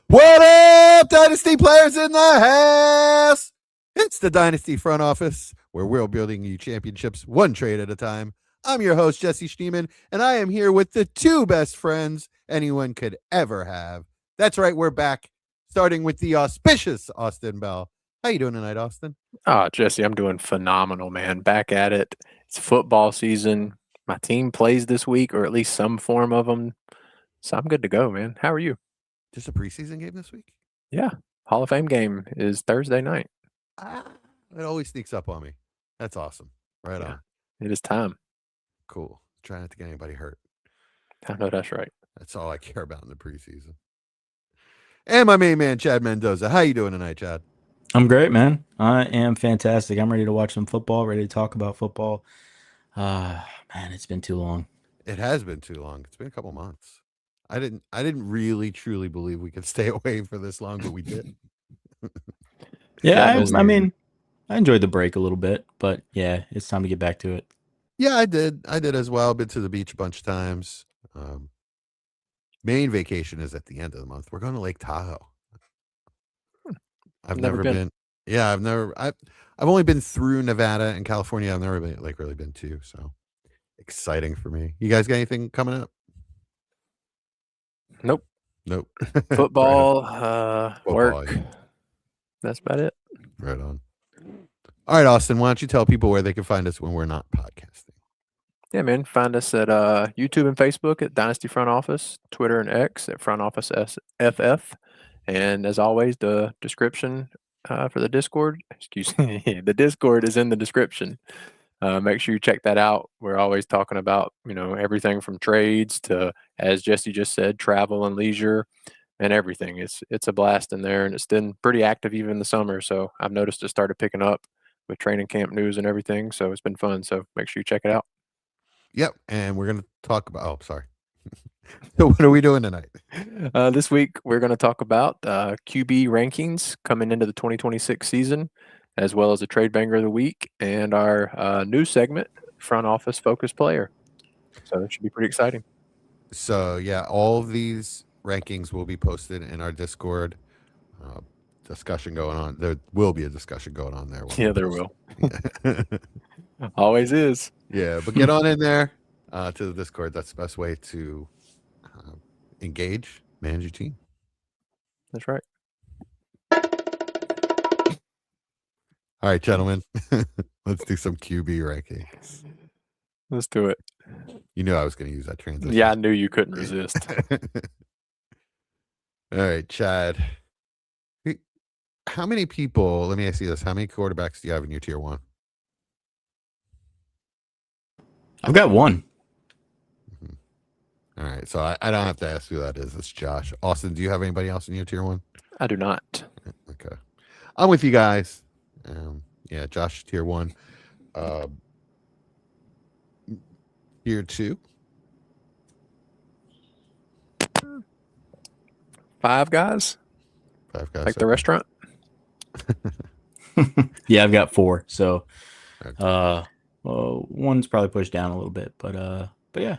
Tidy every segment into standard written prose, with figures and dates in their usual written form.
What up, Dynasty players in the house? It's the Dynasty front office where we're building you championships one trade at a time. I'm your host, Jesse Schneeman, and I am here with the two best friends anyone could ever have. That's right, we're back, starting with the auspicious Austin Bell. How you doing tonight, Austin? Oh, Jesse, I'm doing phenomenal, man. Back at it. It's football season. My team plays this week, or at least some form of them. So I'm good to go, man. How are you? Just a preseason game this week? Yeah. Hall of Fame game is Thursday night. It always sneaks up on me. That's awesome. Right on. It is time. Cool. Try not to get anybody hurt. I know that's right. That's all I care about in the preseason. And my main man, Chad Mendoza. How you doing tonight, Chad? I'm great, man. I am fantastic. I'm ready to watch some football, ready to talk about football. Man, it's been too long. It has been too long. It's been a couple months. I didn't really truly believe we could stay away for this long, but we did. Yeah, I mean, I enjoyed the break a little bit, but yeah, it's time to get back to it. Yeah, I did. I did as well. Been to the beach a bunch of times. Main vacation is at the end of the month. We're going to Lake Tahoe. I've never been. Yeah, I've only been through Nevada and California. I've never been really been to. So exciting for me. You guys got anything coming up? Nope. Football, work. yeah. That's about it. Right on. All right, Austin, why don't you tell people where they can find us when we're not podcasting? Yeah, man. Find us at YouTube and Facebook at Dynasty Front Office, Twitter and X at Front Office FF. And as always, the description for the Discord, the Discord is in the description. Make sure you check that out. We're always talking about, everything from trades to, as Jesse just said, travel and leisure and everything. It's a blast in there, and it's been pretty active even in the summer. So I've noticed it started picking up with training camp news and everything. So it's been fun. So make sure you check it out. Yep. And we're going to talk about, sorry. So what are we doing tonight? This week, we're going to talk about QB rankings coming into the 2026 season, as well as a trade banger of the week and our new segment, front office focus player. So it should be pretty exciting. So yeah, all of these rankings will be posted in our Discord. Discussion going on. There will be a discussion going on there. Yeah, there will. Always is. Yeah, but get on in there to the Discord. That's the best way to engage, manage your team. That's right. All right, gentlemen, let's do some QB rankings. Let's do it. You knew I was going to use that transition. Yeah, I knew you couldn't resist. All right, Chad. How many people, let me ask you this, how many quarterbacks do you have in your tier one? I've got one. Mm-hmm. All right, so I don't have to ask who that is. It's Josh. Austin, do you have anybody else in your tier one? I do not. Okay. I'm with you guys. Yeah, Josh, tier one. Tier two. 5 guys? 5 guys. Like the restaurant? Yeah, I've got 4. So Okay. one's probably pushed down a little bit, but yeah.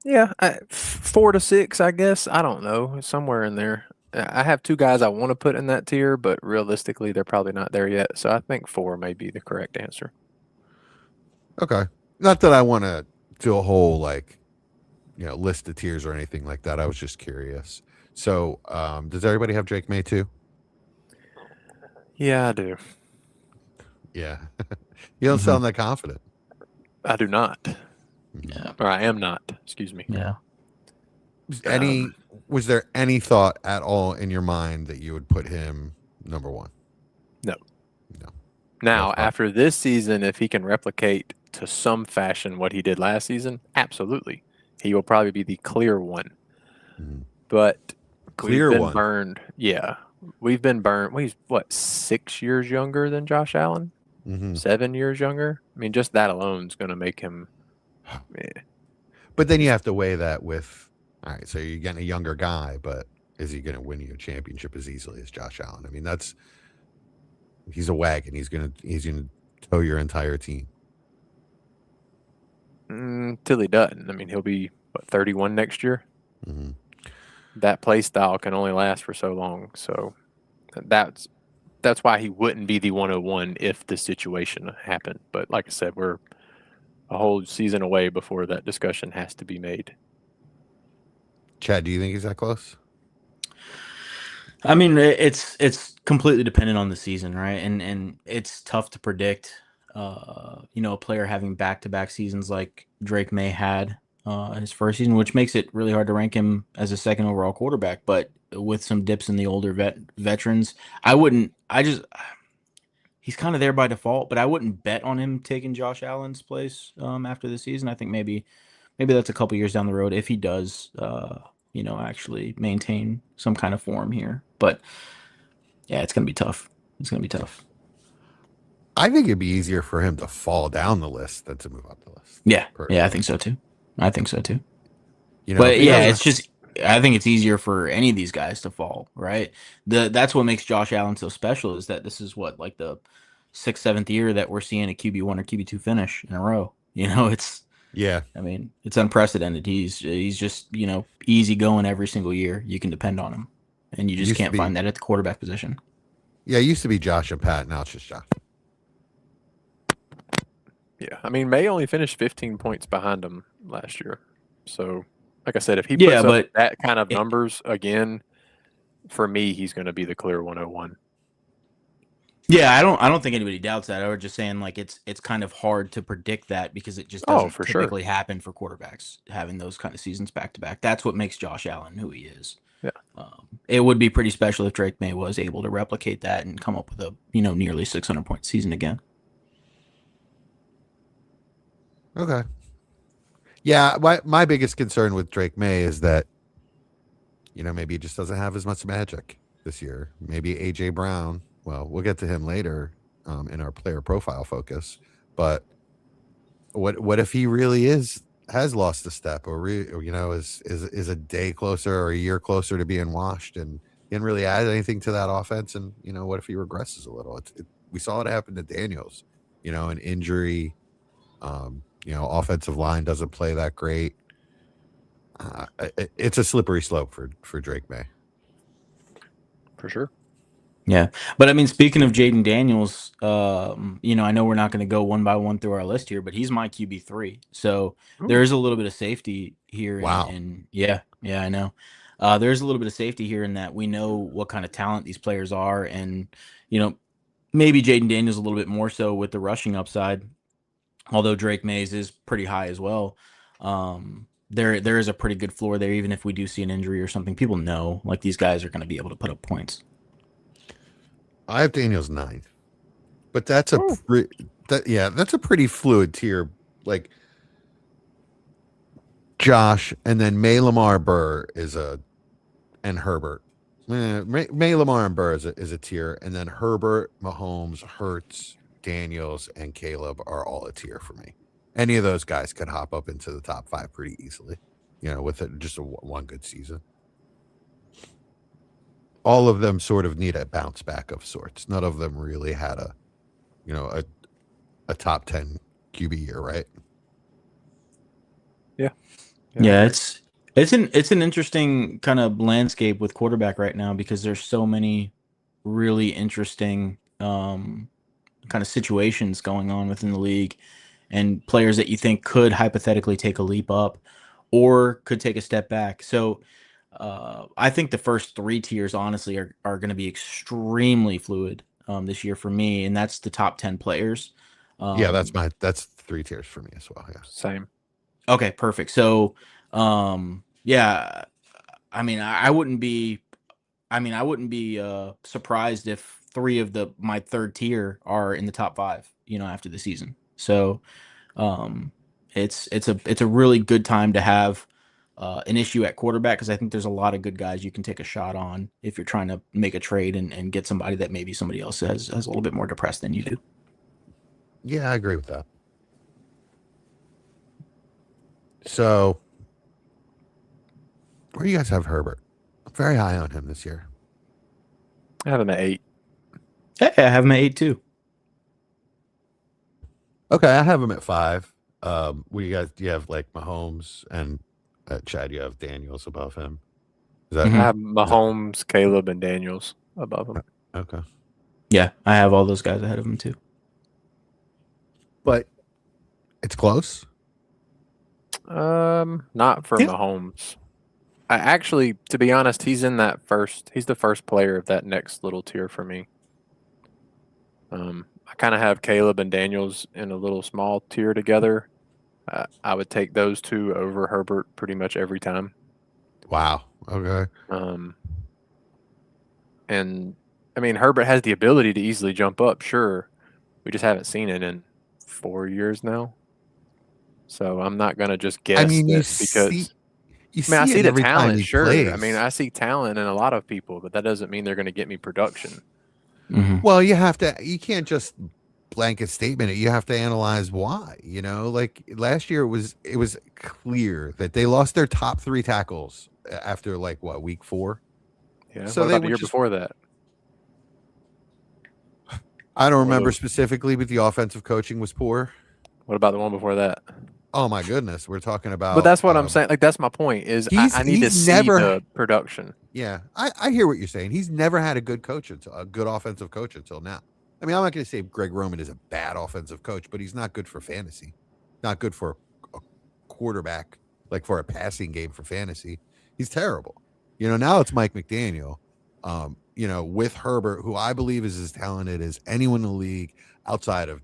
Yeah, 4 to 6, I guess. I don't know. Somewhere in there. I have 2 guys I want to put in that tier, but realistically, they're probably not there yet. So I think 4 may be the correct answer. Okay. Not that I want to do a whole list of tiers or anything like that. I was just curious. So, does everybody have Drake May too? Yeah, I do. Yeah. You don't sound that confident. I do not. Yeah. Or I am not. Excuse me. Yeah. Was there any thought at all in your mind that you would put him number 1? No. No. Now, after this season, if he can replicate to some fashion what he did last season, absolutely. He will probably be the clear one. Mm-hmm. But Clear we've been one. burned. Yeah. We've been burned. He's, 6 years younger than Josh Allen? Mm-hmm. 7 years younger? I mean, just that alone is going to make him. But then you have to weigh that with, all right, so you're getting a younger guy, but is he going to win you a championship as easily as Josh Allen? I mean, he's a wagon. He's going to tow your entire team. Till he doesn't. I mean, he'll be 31 next year. Mm-hmm. that play style can only last for so long. So that's why he wouldn't be the 101 if the situation happened. But like I said, we're a whole season away before that discussion has to be made. Chad, do you think he's that close? I mean, it's completely dependent on the season, right? And it's tough to predict. A player having back-to-back seasons like Drake May had his first season, which makes it really hard to rank him as a second overall quarterback. But with some dips in the older veterans, I wouldn't. He's kind of there by default, but I wouldn't bet on him taking Josh Allen's place after the season. I think maybe that's a couple years down the road if he does, actually maintain some kind of form here. But yeah, it's gonna be tough. It's gonna be tough. I think it'd be easier for him to fall down the list than to move up the list. Yeah, I think so too. You know, But yeah, it's just I think it's easier for any of these guys to fall, right? That's what makes Josh Allen so special is that this is what like the 6th, 7th year that we're seeing a QB1 or QB2 finish in a row. It's I mean, it's unprecedented. He's just, easy going every single year. You can depend on him. And you just can't find that at the quarterback position. Yeah, it used to be Josh and Pat, now it's just Josh. Yeah, I mean, May only finished 15 points behind him last year. So, like I said, if he puts up that kind of numbers again, for me, he's going to be the clear 101. Yeah, I don't think anybody doubts that. I was just saying, like, it's kind of hard to predict that because it just doesn't typically happen for quarterbacks having those kind of seasons back to back. That's what makes Josh Allen who he is. Yeah, it would be pretty special if Drake May was able to replicate that and come up with a nearly 600-point season again. Okay. Yeah, my biggest concern with Drake May is that, maybe he just doesn't have as much magic this year. Maybe AJ Brown. Well, we'll get to him later in our player profile focus. But what if he really has lost a step, or is a day closer or a year closer to being washed, and didn't really add anything to that offense? And what if he regresses a little? We saw it happen to Daniels. An injury. Offensive line doesn't play that great. It's a slippery slope for Drake May. For sure. Yeah. But I mean, speaking of Jaden Daniels, I know we're not going to go one by one through our list here, but he's my QB3. So there is a little bit of safety here. Wow. Yeah, I know. There's a little bit of safety here in that we know what kind of talent these players are. And, maybe Jaden Daniels a little bit more so with the rushing upside. Although Drake Mays is pretty high as well, there is a pretty good floor there. Even if we do see an injury or something, people know like these guys are going to be able to put up points. I have Daniels 9, but that's that's a pretty fluid tier. Like Josh, and then May, Lamar, Burr and Herbert. May, Lamar, and Burr is a tier, and then Herbert, Mahomes, Hurts, Daniels, and Caleb are all a tier for me. Any of those guys could hop up into the top 5 pretty easily, with just one good season. All of them sort of need a bounce back of sorts. None of them really had a top 10 QB year, right? Yeah, it's an interesting kind of landscape with quarterback right now because there's so many really interesting kind of situations going on within the league and players that you think could hypothetically take a leap up or could take a step back. So I think the first 3 tiers honestly are going to be extremely fluid this year for me, and that's the top 10 players. That's 3 tiers for me as well. Yeah. Same. Okay, perfect. So yeah, I mean I wouldn't be surprised if 3 of my third tier are in the top 5, after the season. So it's a really good time to have an issue at quarterback because I think there's a lot of good guys you can take a shot on if you're trying to make a trade and get somebody that maybe somebody else has a little bit more depressed than you do. Yeah, I agree with that. So where do you guys have Herbert? I'm very high on him this year. I have him at 8. Hey, I have him at 8 too. Okay, I have him at 5. Do you have like Mahomes and Chad? You have Daniels above him. Is that I have Mahomes, Caleb, and Daniels above him. okay? Yeah, I have all those guys ahead of him too. But it's close. Not for Yeah. Mahomes. I actually, to be honest, he's the first player of that next little tier for me. I kind of have Caleb and Daniels in a little small tier together. I would take those two over Herbert pretty much every time. Wow. Okay. And I mean, Herbert has the ability to easily jump up. Sure, we just haven't seen it in 4 years now. So I'm not gonna just guess. I mean, you because see I see it the every time talent. he Sure, plays. I mean, I see talent in a lot of people, but that doesn't mean they're going to get me production. Mm-hmm. Well, you can't just blanket statement it. You have to analyze why. Like last year it was clear that they lost their top 3 tackles after week 4. Yeah. So what they about the were year just, before that? I don't Or remember the- specifically, but the offensive coaching was poor. What about the one before that? Oh my goodness, we're talking about. But that's what I'm saying. Like that's my point. Is I need to he's see never- the production. Yeah, I hear what you're saying. He's never had a good offensive coach until now. I mean, I'm not going to say Greg Roman is a bad offensive coach, but he's not good for fantasy. Not good for a quarterback, like for a passing game for fantasy. He's terrible. Now it's Mike McDaniel, with Herbert, who I believe is as talented as anyone in the league outside of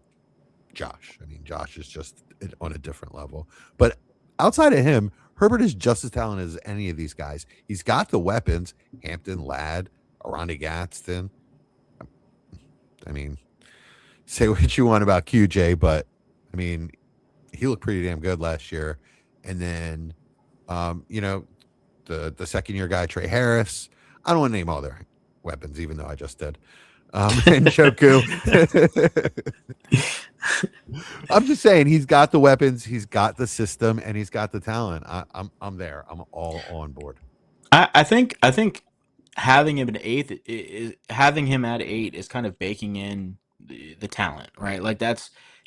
Josh. I mean, Josh is just on a different level. But outside of him, Herbert is just as talented as any of these guys. He's got the weapons. Hampton, Ladd, Aronde Gadsden. I mean, say what you want about QJ, but I mean, he looked pretty damn good last year. And then, the second year guy, Trey Harris. I don't want to name all their weapons, even though I just did. And Choku. I'm just saying he's got the weapons, he's got the system, and he's got the talent. I'm there. I'm all on board. I think having him at 8th is kind of baking in the talent, right? Like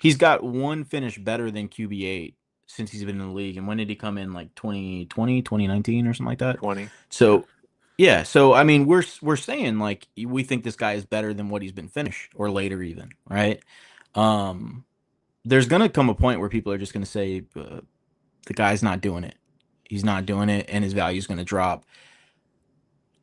he's got one finish better than QB8 since he's been in the league. And when did he come in? Like 2020, 2019 or something like that? 20. So yeah, so I mean we're saying like we think this guy is better than what he's been finished or later even, right? There's gonna come a point where people are just gonna say the guy's not doing it. He's not doing it, and his value is gonna drop.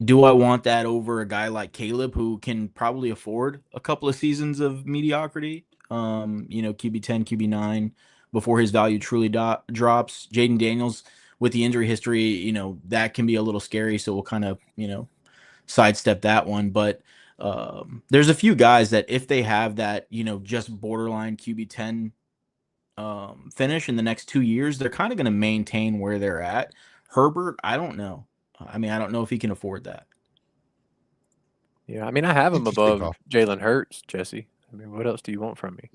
Do I want that over a guy like Caleb, who can probably afford a couple of seasons of mediocrity? QB 10, QB 9 before his value truly drops. Jaden Daniels with the injury history, that can be a little scary. So we'll kind of, sidestep that one. But there's a few guys that if they have that, just borderline QB 10 finish in the next 2 years, they're kind of going to maintain where they're at. Herbert, I don't know. I mean, I don't know if he can afford that. Yeah, I mean, I have him Interesting above call. Jalen Hurts, Jesse. I mean, what else do you want from me?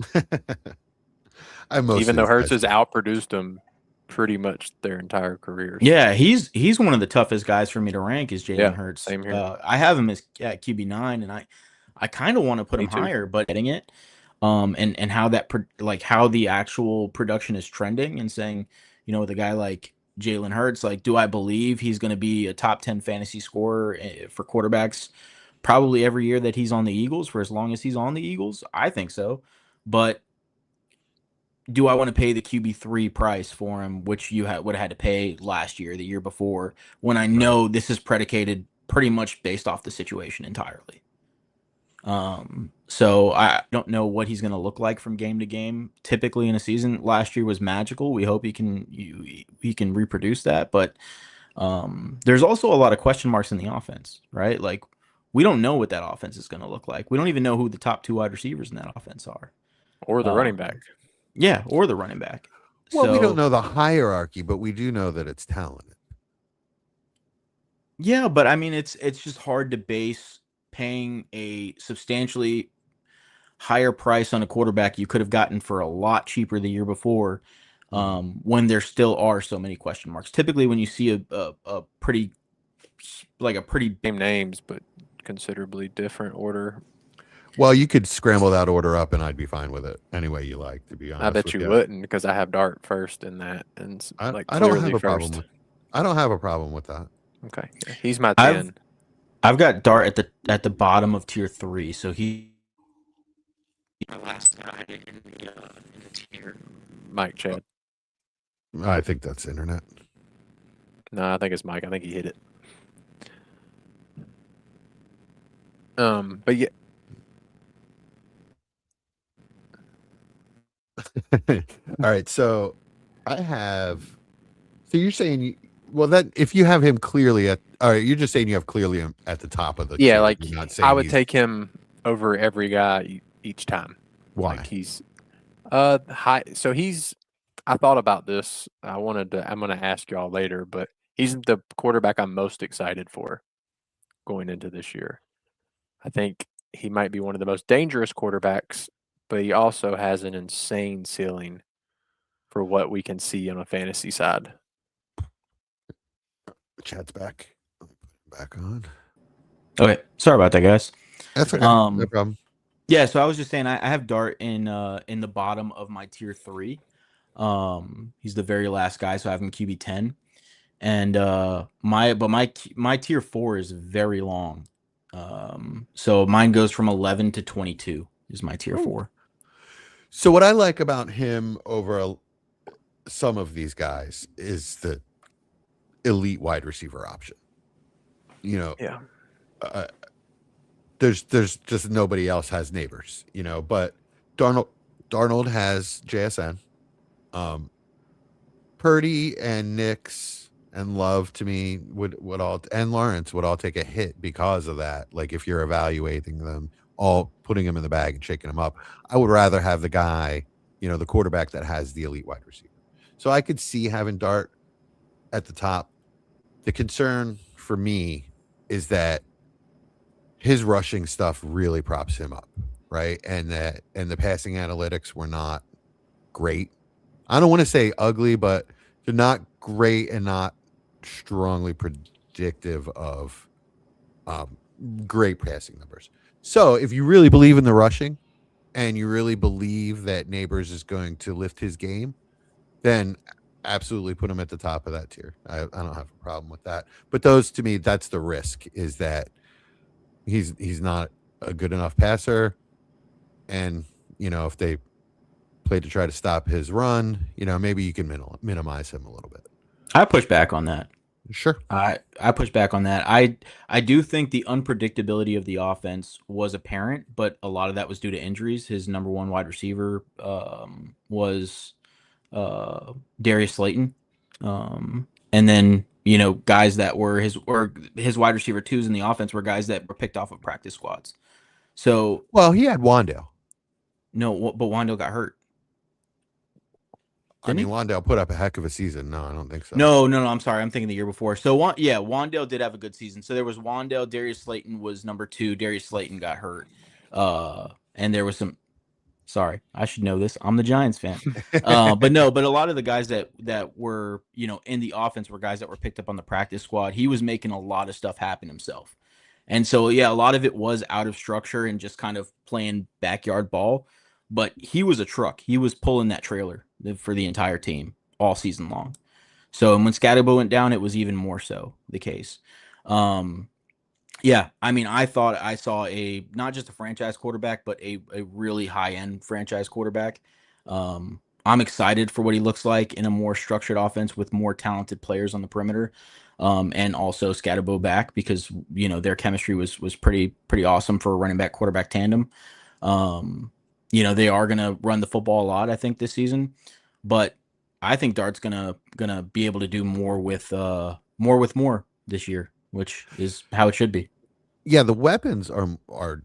Even though Hurts has outproduced him pretty much their entire careers. Yeah, he's one of the toughest guys for me to rank is Jalen Hurts. Same here. I have him as at QB 9, and I kind of want to put him higher, but getting it, and how that how the actual production is trending, and saying, with a guy like Jalen Hurts, like, do I believe he's going to be a top 10 fantasy scorer for quarterbacks probably every year that he's on the Eagles for as long as he's on the Eagles? I think so, but do I want to pay the QB3 price for him, which you would have had to pay last year, the year before, when I know this is predicated pretty much based off the situation entirely? So I don't know what he's going to look like from game to game. Typically in a season, last year was magical. We hope he can reproduce that, but there's also a lot of question marks in the offense, right? Like, we don't know what that offense is going to look like. We don't even know who the top 2 wide receivers in that offense are, or the running back. Yeah, or the running back. Well, we don't know the hierarchy, but we do know that it's talented. Yeah, but I mean, it's just hard to base paying a substantially higher price on a quarterback you could have gotten for a lot cheaper the year before, when there still are so many question marks. Typically, when you see a pretty same names but considerably different order. Well, you could scramble that order up, and I'd be fine with it any way you like. To be honest, I bet you wouldn't, because I have Dart first in that, and I don't have a problem. I don't have a problem with that. Okay, yeah, he's my I've 10. I've got Dart at the bottom of tier 3, so he the last guy in the tier. Mike Chad. I think that's internet. No, I think it's Mike. I think he hit it. But yeah, All right, so I have. So you're saying, well, that if you have him clearly at, all right, you're just saying you have clearly him at the top of the yeah, tier. like You're not I saying would he's take him over every guy each time. why. Like he's high. So he's. I thought about this. I'm gonna ask y'all later, but he's the quarterback I'm most excited for going into this year. I think he might be one of the most dangerous quarterbacks, but he also has an insane ceiling for what we can see on a fantasy side. Chat's back. Back on. Okay, sorry about that, guys. That's okay. No problem. Yeah, so I was just saying I have Dart in the bottom of my tier 3. He's the very last guy, so I have him QB 10. And my tier 4 is very long. So mine goes from 11 to 22 is my tier 4. So what I like about him over some of these guys is the elite wide receiver option. You know, Yeah. There's just nobody else has neighbors. You know, but Darnold has JSN. Purdy and Nix and Love to me would all, and Lawrence would all take a hit because of that. Like if you're evaluating them, all putting them in the bag and shaking them up, I would rather have the guy, the quarterback that has the elite wide receiver. So I could see having Dart at the top. The concern for me is that his rushing stuff really props him up, right? And the passing analytics were not great. I don't want to say ugly, but they're not great and not strongly predictive of great passing numbers. So if you really believe in the rushing and you really believe that Neighbors is going to lift his game, then absolutely put him at the top of that tier. I don't have a problem with that. But those, to me, that's the risk, is that he's not a good enough passer. And, if they play to try to stop his run, maybe you can minimize him a little bit. I push back on that. Sure. I push back on that. I do think the unpredictability of the offense was apparent, but a lot of that was due to injuries. His number one wide receiver was Darius Slayton. And then, guys that were his wide receiver twos in the offense were guys that were picked off of practice squads. So, well, he had Wandale. No, but Wandale got hurt. Wandale put up a heck of a season. No, I don't think so. No. I'm sorry. I'm thinking the year before. So, Wandale did have a good season. So there was Wandale. Darius Slayton was number 2. Darius Slayton got hurt. And there was some. Sorry, I should know this. I'm the Giants fan. But a lot of the guys that were in the offense were guys that were picked up on the practice squad. He was making a lot of stuff happen himself, and so a lot of it was out of structure and just kind of playing backyard ball. But he was a truck. He was pulling that trailer for the entire team all season long. So, and when Scatterbo went down, it was even more so the case. I thought I saw not just a franchise quarterback, but a really high-end franchise quarterback. I'm excited for what he looks like in a more structured offense with more talented players on the perimeter, and also Scatterbo back, because their chemistry was pretty awesome for a running back quarterback tandem. They are gonna run the football a lot, I think, this season, but I think Dart's gonna be able to do more with more this year, which is how it should be. Yeah, the weapons are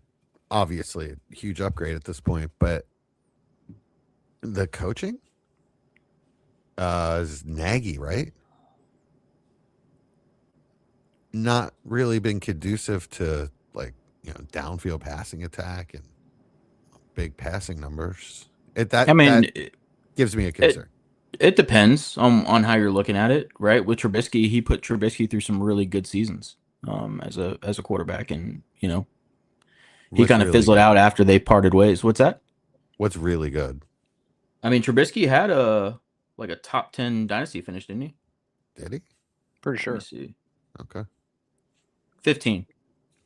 obviously a huge upgrade at this point, but the coaching is Nagy, right? Not really been conducive to downfield passing attack and big passing numbers. That gives me a concern. It depends on how you're looking at it, right? With Trubisky, he put Trubisky through some really good seasons as a quarterback, and he kind of fizzled out after they parted ways. What's that? What's really good? Trubisky had a top 10 dynasty finish, didn't he? Did he? Pretty sure. Let me see. Okay. 15.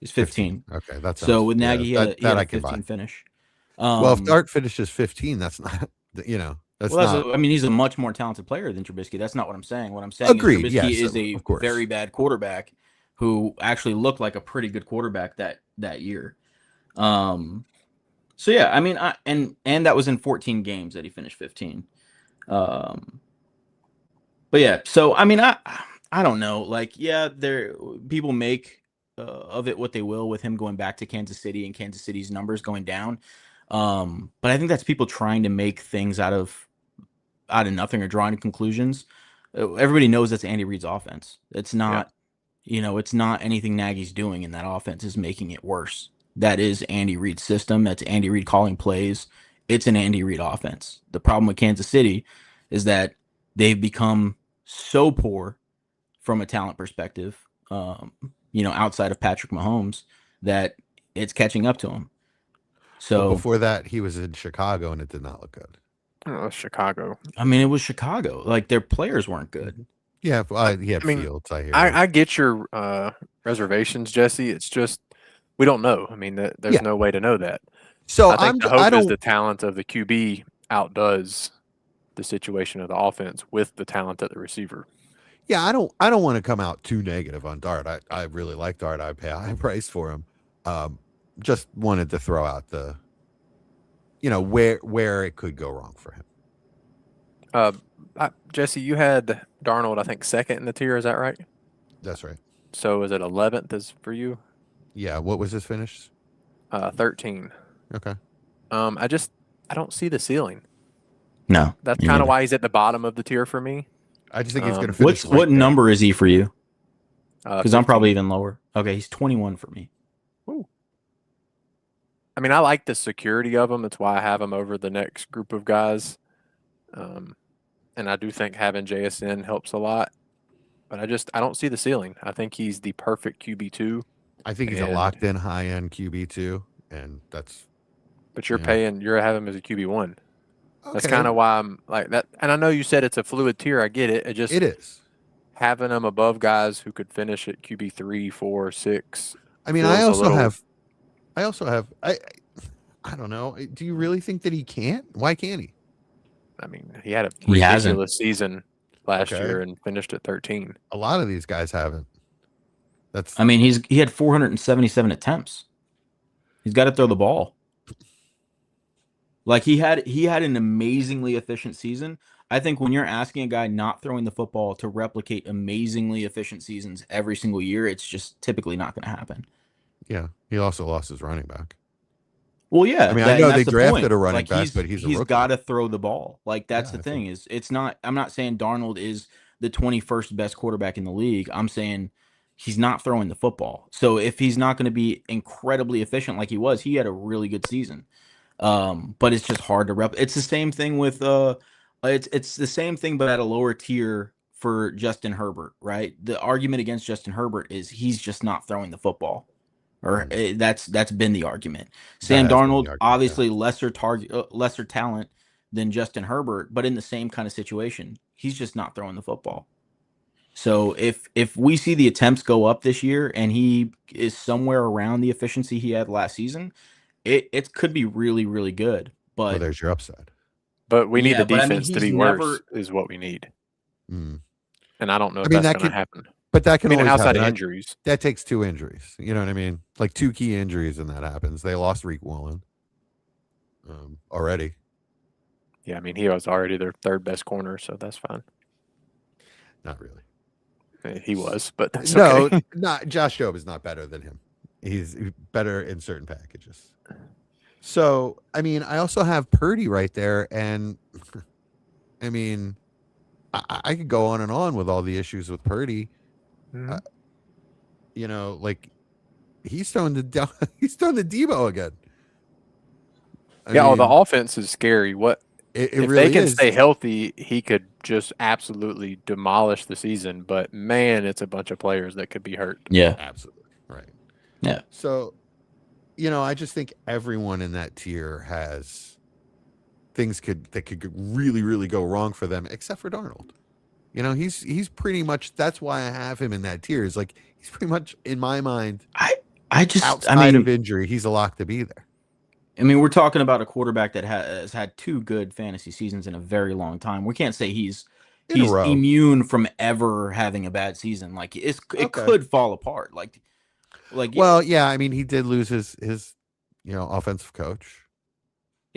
He's 15. Okay, that's So with Nagy, he had that a I can 15 buy. finish. Well, if Dart finishes 15, that's not, that's not. I mean, he's a much more talented player than Trubisky. That's not what I'm saying. What I'm saying Agreed. is Yes, Trubisky is a of course. very bad quarterback who actually looked like a pretty good quarterback that year. So yeah, I mean, and that was in 14 games that he finished 15. But yeah, so I mean, I don't know. Like, yeah, people make of it what they will with him going back to Kansas City and Kansas City's numbers going down. But I think that's people trying to make things out of nothing or drawing conclusions. Everybody knows that's Andy Reid's offense. It's not, it's not anything Nagy's doing in that offense is making it worse. That is Andy Reid's system. That's Andy Reid calling plays. It's an Andy Reid offense. The problem with Kansas City is that they've become so poor from a talent perspective, outside of Patrick Mahomes, that it's catching up to him. So before that, he was in Chicago and it did not look good. Oh, Chicago. I mean, it was Chicago. Like, their players weren't good. Yeah, he had Fields. I hear. I get your reservations, Jesse. It's just we don't know. I mean, there's no way to know that. So I think the hope is the talent of the QB outdoes the situation of the offense with the talent of the receiver. Yeah, I don't want to come out too negative on Dart. I really like Dart. I pay a high price for him. Just wanted to throw out the, where it could go wrong for him. Jesse, you had Darnold, I think, second in the tier. Is that right? That's right. So is it 11th is for you? Yeah. What was his finish? 13. Okay. I don't see the ceiling. No. That's kind of why he's at the bottom of the tier for me. I just think he's going to finish. What number is he for you? Because I'm 15. probably even lower. Okay, he's 21 for me. Ooh. I mean, I like the security of him. That's why I have him over the next group of guys. And I do think having JSN helps a lot. But I don't see the ceiling. I think he's the perfect QB2. I think he's a locked-in high-end QB2, and that's. But you're having him as a QB1. Okay. That's kind of why I'm like that. And I know you said it's a fluid tier. I get it. It is having them above guys who could finish at QB3, 4, 6. I mean, I also have. I don't know. Do you really think that he can't? Why can't he? I mean, he had a ridiculous season last year and finished at 13. A lot of these guys haven't. I mean, he had 477 attempts. He's got to throw the ball. Like, he had an amazingly efficient season. I think when you're asking a guy not throwing the football to replicate amazingly efficient seasons every single year, it's just typically not going to happen. Yeah, he also lost his running back. Well, yeah. I mean, I know they drafted a running back, but he's got to throw the ball. Like, that's the thing. It's not. I'm not saying Darnold is the 21st best quarterback in the league. I'm saying he's not throwing the football. So if he's not going to be incredibly efficient like he was, he had a really good season. But it's just hard to It's the same thing with it's the same thing, but at a lower tier for Justin Herbert, right? The argument against Justin Herbert is he's just not throwing the football. Or that's been the argument. Sam Darnold, obviously lesser talent than Justin Herbert, but in the same kind of situation, he's just not throwing the football. So if we see the attempts go up this year and he is somewhere around the efficiency he had last season, it could be really, really good. But there's your upside. But we need the defense to be worse is what we need. Mm. And I don't know if that's going to happen. But that can always outside happen. Of injuries. That takes 2 injuries. You know what I mean? Like 2 key injuries, and that happens. They lost Reek Wallen already. Yeah, I mean, he was already their 3rd best corner, so that's fine. Not really. He was, but that's okay. Not Josh Jobe is not better than him. He's better in certain packages. So, I mean, I also have Purdy right there, and I mean, I could go on and on with all the issues with Purdy. Mm-hmm. Like he's throwing the Debo again. I mean, the offense is scary. If really they can stay healthy, he could just absolutely demolish the season. But man, it's a bunch of players that could be hurt. Yeah, absolutely right. Yeah. So, I just think everyone in that tier has things that could really, really go wrong for them, except for Darnold. He's pretty much, that's why I have him in that tier. Is like he's pretty much, in my mind, I outside mean, of injury, he's a lock to be there. we're talking about a quarterback that has had 2 good fantasy seasons in a very long time. We can't say he's In a row. immune from ever having a bad season. Like it could fall apart. Like Well, yeah, I mean, he did lose his offensive coach.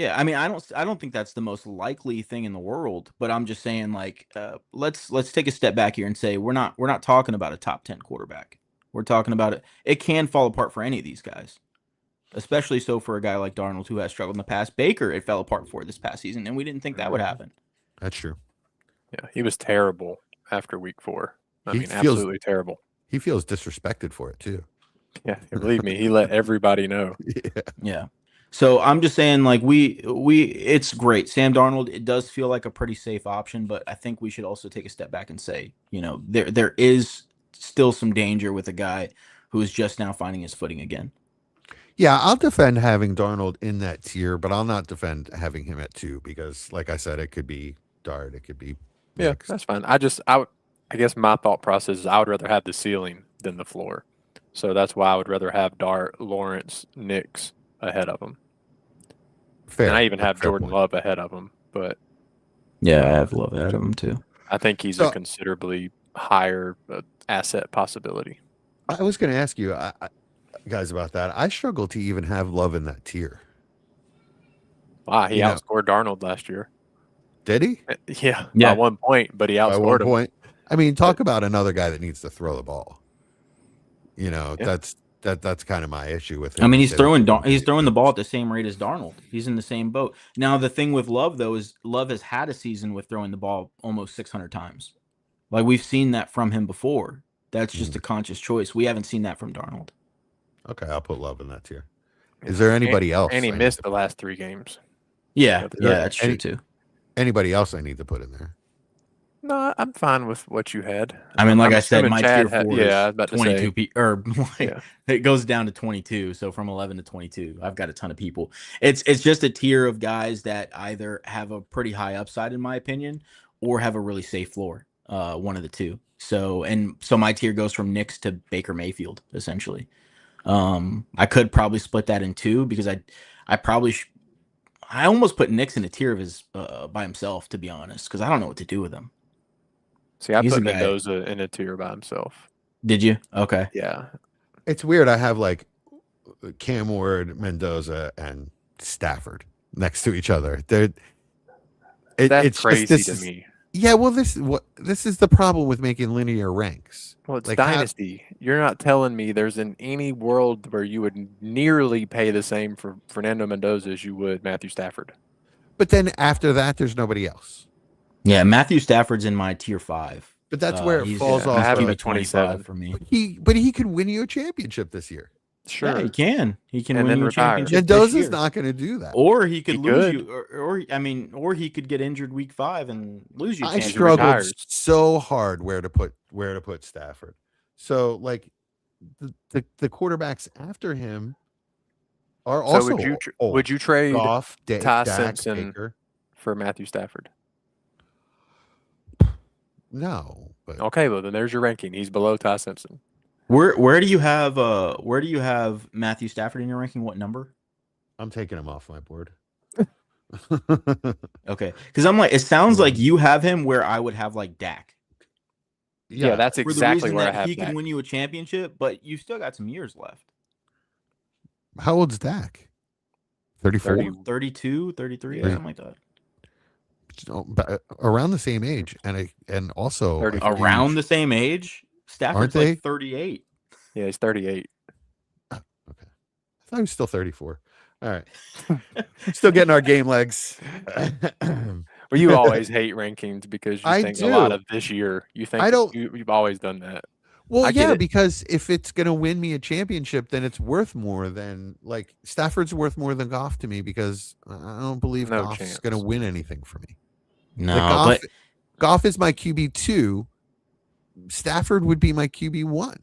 yeah, I mean, I don't think that's the most likely thing in the world, but I'm just saying, like, let's take a step back here and say we're not talking about a top 10 quarterback. We're talking about it can fall apart for any of these guys, especially so for a guy like Darnold who has struggled in the past. Baker, it fell apart for this past season, and we didn't think that would happen. That's true. Yeah, he was terrible after week 4. Feels- absolutely terrible. He feels disrespected for it too. Yeah, believe me, he let everybody know. Yeah. So I'm just saying, like, it's great. Sam Darnold, it does feel like a pretty safe option, but I think we should also take a step back and say, there is still some danger with a guy who is just now finding his footing again. Yeah, I'll defend having Darnold in that tier, but I'll not defend having him at 2 because, like I said, it could be Dart, it could be Mixed. Yeah, that's fine. I guess my thought process is I would rather have the ceiling than the floor, so that's why I would rather have Dart, Lawrence, Nix ahead of him. Fair. And I even have Jordan Love ahead of him, but yeah, I have Love ahead of him too. I think he's a considerably higher asset possibility. I was going to ask you guys about that. I struggle to even have Love in that tier. Wow, he outscored Darnold last year. Did he? Yeah, by 1 point, but he outscored him. Point. I mean, talk about another guy that needs to throw the ball. That's kind of my issue with him. I mean, he's throwing the ball at the same rate as Darnold. He's in the same boat. Now, the thing with Love, though, is Love has had a season with throwing the ball almost 600 times. Like, we've seen that from him before. That's just a conscious choice. We haven't seen that from Darnold. Okay, I'll put Love in that tier. Is there anybody else? And he missed the last 3 games. Yeah, that's true, too. Anybody else I need to put in there? No, I'm fine with what you had. I mean, like I said, my tier 4 is 22 it goes down to 22. So from 11 to 22, I've got a ton of people. It's just a tier of guys that either have a pretty high upside, in my opinion, or have a really safe floor. One of the two. So my tier goes from Nix to Baker Mayfield, essentially. I could probably split that in 2 because I almost put Nix in a tier of his by himself, to be honest, because I don't know what to do with him. See, I put Mendoza in a tier by himself. Did you? Okay. Yeah. It's weird. I have like Cam Ward, Mendoza, and Stafford next to each other. That's crazy to me. Yeah, well, this is the problem with making linear ranks. Well, it's Dynasty. You're not telling me there's in any world where you would nearly pay the same for Fernando Mendoza as you would Matthew Stafford. But then after that, there's nobody else. Yeah, Matthew Stafford's in my tier 5. But that's where it falls off. I have him at 25 for me. But he could win you a championship this year. Sure, yeah, he can. He can and win then you a championship. Mendoza's not going to do that. Or he could lose you, or he could get injured week 5 and lose you. I struggled so hard where to put Stafford. So like the quarterbacks after him are also. So would you trade Goff, Ty Dak, Simpson Baker for Matthew Stafford? No, but okay, well then there's your ranking. He's below Ty Simpson. Where do you have Matthew Stafford in your ranking? What number? I'm taking him off my board. Okay, because I'm like, it sounds like you have him where I would have like Dak. Yeah, that's exactly where I have. He can win you a championship, but you still got some years left. How old's Dak? 34, 32, 33, something like that. Around the same age, and also around the same age. Stafford's like 38. Yeah, he's 38. Okay, I thought he was still 34. All right, still getting our game legs. Well, you always hate rankings because you think a lot of this year. You think you've always done that. Well, because if it's going to win me a championship, then it's worth more than like Stafford's worth more than Goff to me because I don't believe Goff's going to win anything for me. No, like Goff is my QB2. Stafford would be my QB1.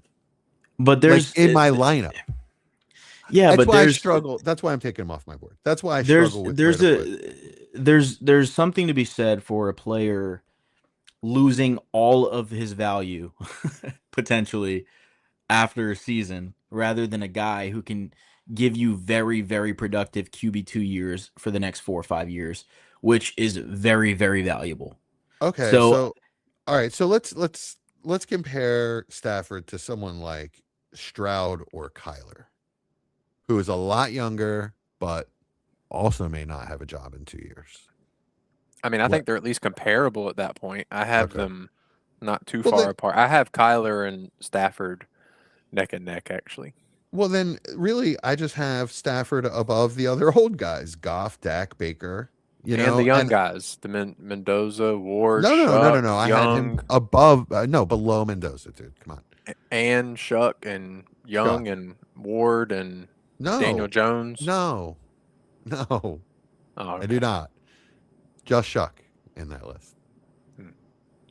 But there's in my lineup. Yeah, that's but why I struggle. That's why I'm taking him off my board. That's why I struggle with. There's something to be said for a player losing all of his value potentially after a season rather than a guy who can give you very, very productive QB2 years for the next 4 or 5 years, which is very, very valuable. Okay, So so all right, so let's compare Stafford to someone like Stroud or Kyler, who is a lot younger, but also may not have a job in 2 years. I mean, I What? think they're at least comparable at that point. I have Okay. them not too Well far then, apart. I have Kyler and Stafford neck and neck, actually. really, I just have Stafford above the other old guys, Goff, Dak, Baker. And the young guys, the Mendoza, Ward, No, Shuck, no. I had him Young, above, no, below Mendoza, dude. Come on. and Shuck, and Shuck. Young, and Ward, and Daniel No, Jones. no. Oh, I okay. do not. Just Shuck in that list.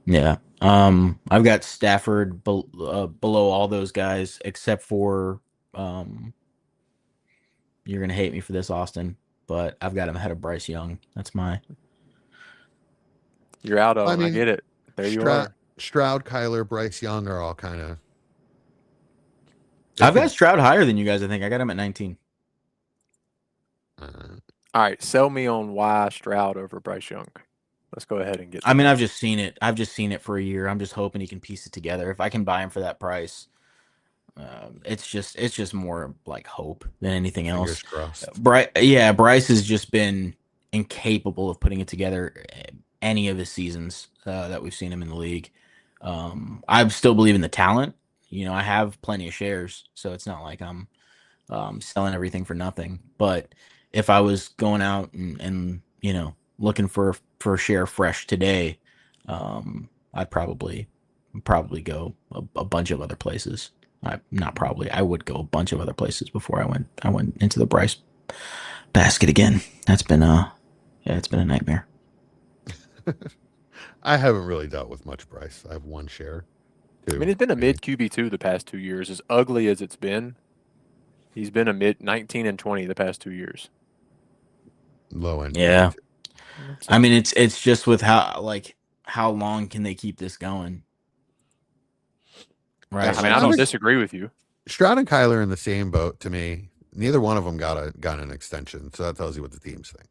yeah, I've got Stafford below all those guys except for you're gonna hate me for this, Austin, but I've got him ahead of Bryce Young. That's my. You're out of I them. I mean, get it. There you Stroud, are. Stroud, Kyler, Bryce Young are all kind of. I've got Stroud higher than you guys. I think I got him at 19. All right, sell me on why Stroud over Bryce Young. Let's go ahead and get. I mean, I've just seen it. I've just seen it for a year. I'm just hoping he can piece it together. If I can buy him for that price, it's just more like hope than anything else. Fingers crossed. Bryce has just been incapable of putting it together any of his seasons that we've seen him in the league. I still believe in the talent. I have plenty of shares, so it's not like I'm selling everything for nothing. But if I was going out and looking for a share fresh today, I'd probably go a bunch of other places. I would go a bunch of other places before I went into the Bryce basket again. It's been a nightmare. I haven't really dealt with much Bryce. I have one share. I mean, it's been a mid QB2 the past 2 years. As ugly as it's been, he's been a mid 19 and 20 the past 2 years. Low end. Yeah. QB2. I mean, it's just with how long can they keep this going? Right. I mean, I don't disagree with you. Stroud and Kyler in the same boat to me. Neither one of them got an extension, so that tells you what the teams think.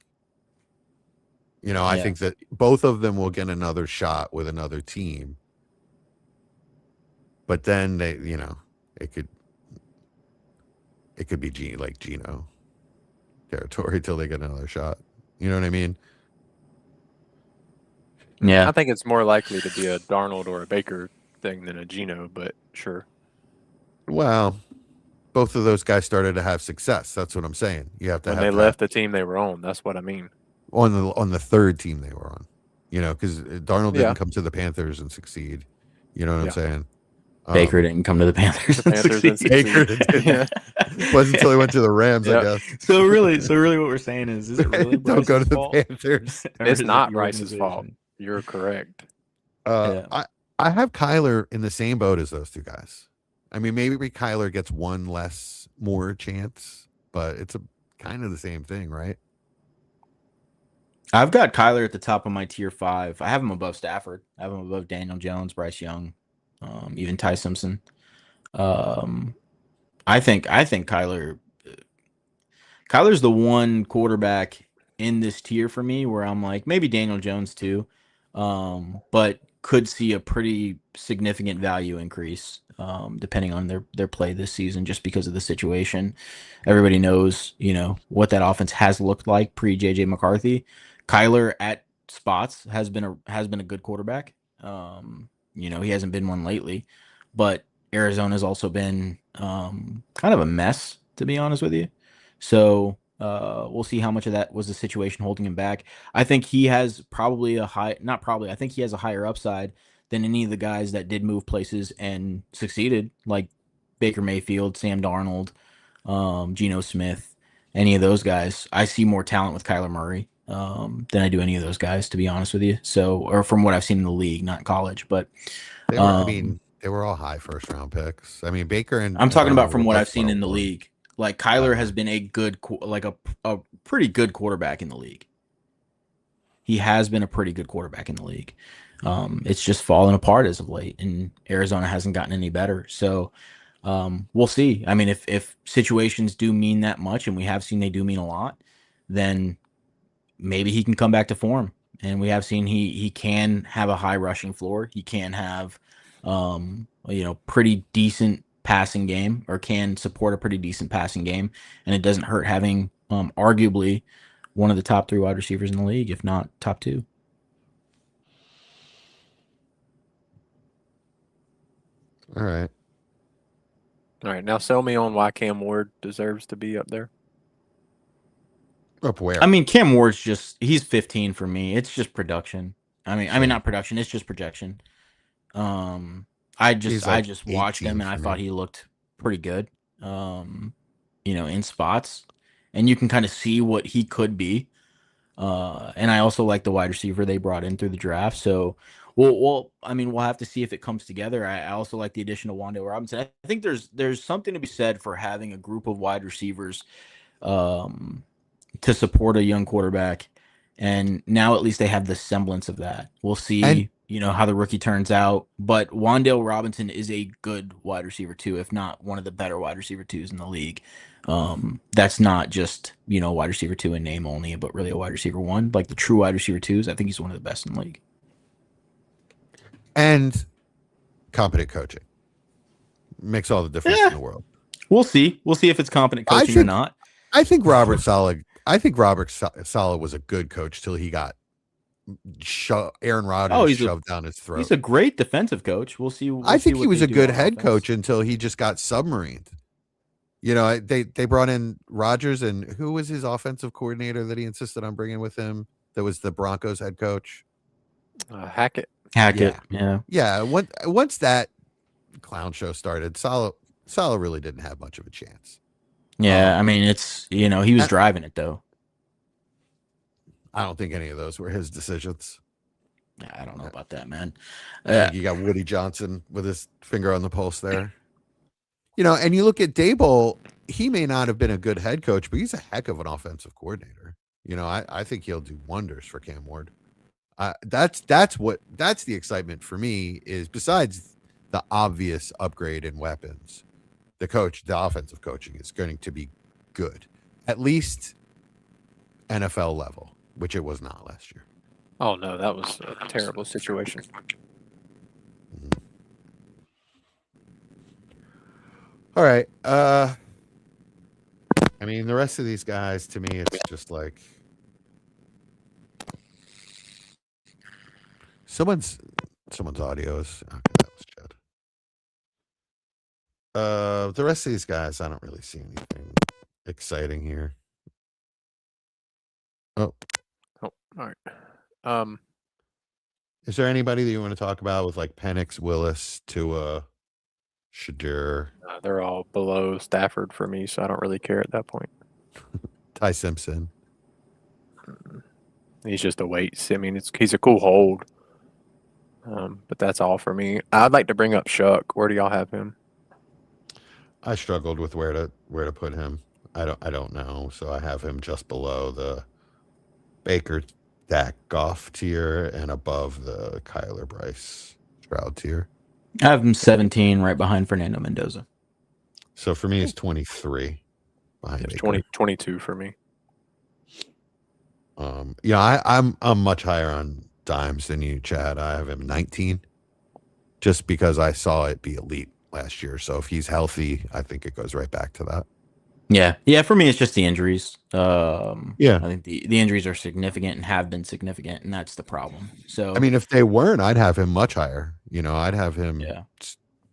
I think that both of them will get another shot with another team, but then they, it could be Geno territory till they get another shot. You know what I mean? Yeah. I think it's more likely to be a Darnold or a Baker thing than a Geno, but sure. Well, both of those guys started to have success. That's what I'm saying. You have to when have they left the team they were on. That's what I mean. On the third team they were on. Because Darnold didn't come to the Panthers and succeed. You know what I'm saying? Baker didn't come to the Panthers. Baker didn't. It wasn't until he went to the Rams, I guess. So really, what we're saying is it really don't go to the fault? Panthers? It's not Bryce's fault. You're correct. I have Kyler in the same boat as those two guys. I mean, maybe Kyler gets one more chance, but it's kind of the same thing, right? I've got Kyler at the top of my tier 5. I have him above Stafford. I have him above Daniel Jones, Bryce Young, even Ty Simpson. I think Kyler's the one quarterback in this tier for me where I'm like, maybe Daniel Jones too, but could see a pretty significant value increase depending on their play this season, just because of the situation. Everybody knows, what that offense has looked like pre JJ McCarthy. Kyler at spots has been a good quarterback. He hasn't been one lately, but Arizona's also been kind of a mess, to be honest with you. So we'll see how much of that was the situation holding him back. I think he has I think he has a higher upside than any of the guys that did move places and succeeded, like Baker Mayfield, Sam Darnold, Geno Smith, any of those guys. I see more talent with Kyler Murray than I do any of those guys, to be honest with you. So, or from what I've seen in the league, not college, but they were all high first round picks. I mean, Baker and I'm talking about from what I've both seen in the league. Like Kyler has been a pretty good quarterback in the league. He has been a pretty good quarterback in the league. It's just fallen apart as of late, and Arizona hasn't gotten any better. So We'll see. I mean, if situations do mean that much, and we have seen they do mean a lot, then maybe he can come back to form. And we have seen he can have a high rushing floor. He can have, pretty decent passing game, or can support a pretty decent passing game. And it doesn't hurt having arguably one of the top 3 wide receivers in the league, if not top 2. All right. All right, now sell me on why Cam Ward deserves to be up there. Up where? I mean, Cam Ward's he's 15 for me. It's just production. I mean, not production. It's just projection. I just watched him and I thought he looked pretty good. In spots, and you can kind of see what he could be. And I also like the wide receiver they brought in through the draft. So, we'll have to see if it comes together. I also like the addition of Wan'Dale Robinson. I think there's something to be said for having a group of wide receivers, to support a young quarterback. And now at least they have the semblance of that. We'll see, how the rookie turns out. But Wan'Dale Robinson is a good wide receiver too, if not one of the better wide receiver 2s in the league. That's not just, wide receiver 2 in name only, but really a wide receiver 1. Like the true wide receiver 2s, I think he's one of the best in the league. And competent coaching makes all the difference in the world. We'll see. We'll see if it's competent coaching or not. I think Robert Saleh was a good coach till he got Aaron Rodgers shoved down his throat. He's a great defensive coach. We'll see. I think he was a good head coach until he just got submarined. They brought in Rodgers, and who was his offensive coordinator that he insisted on bringing with him? That was the Broncos head coach. Hackett. Yeah. Once that clown show started, Saleh really didn't have much of a chance. Yeah, it's he was driving it though. I don't think any of those were his decisions. I don't know about that, man. I think you got Woody Johnson with his finger on the pulse there. And you look at Daboll, he may not have been a good head coach, but he's a heck of an offensive coordinator. I think he'll do wonders for Cam Ward. That's the excitement for me, is besides the obvious upgrade in weapons, the offensive coaching is going to be good, at least NFL level, which it was not last year. Oh no, that was a terrible situation. All right. The rest of these guys, to me, it's just like someone's audio is okay. That was Chad. The rest of these guys, I don't really see anything exciting here. Oh, all right. Is there anybody that you want to talk about with like Penix, Willis, Tua, Shadur? They're all below Stafford for me, so I don't really care at that point. Ty Simpson. He's just a weight. He's a cool hold. But that's all for me. I'd like to bring up Shuck. Where do y'all have him? I struggled with where to put him. I don't know. So I have him just below the Baker, Dak, Goff tier and above the Kyler, Bryce, Stroud tier. I have him 17, right behind Fernando Mendoza. So for me, it's 23 behind Baker. 22 for me. I'm much higher on Dimes than you, Chad. I have him 19, just because I saw it be elite last year. So if he's healthy, I think it goes right back to that. Yeah. For me, it's just the injuries. I think the injuries are significant and have been significant, and that's the problem. So if they weren't, I'd have him much higher. I'd have him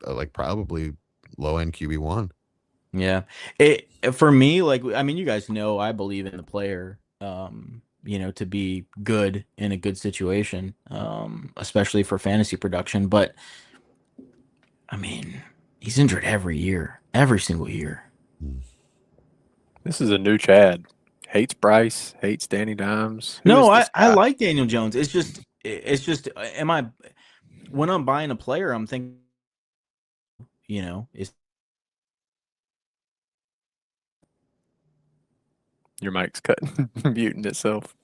like probably low end QB1. Yeah, for me, you guys know I believe in the player. To be good in a good situation, especially for fantasy production. But he's injured every single year. This is a new Chad. Hates Bryce, hates Danny Dimes. No, I like Daniel Jones. It's just, when I'm buying a player, I'm thinking, is your mic's cutting, muting itself.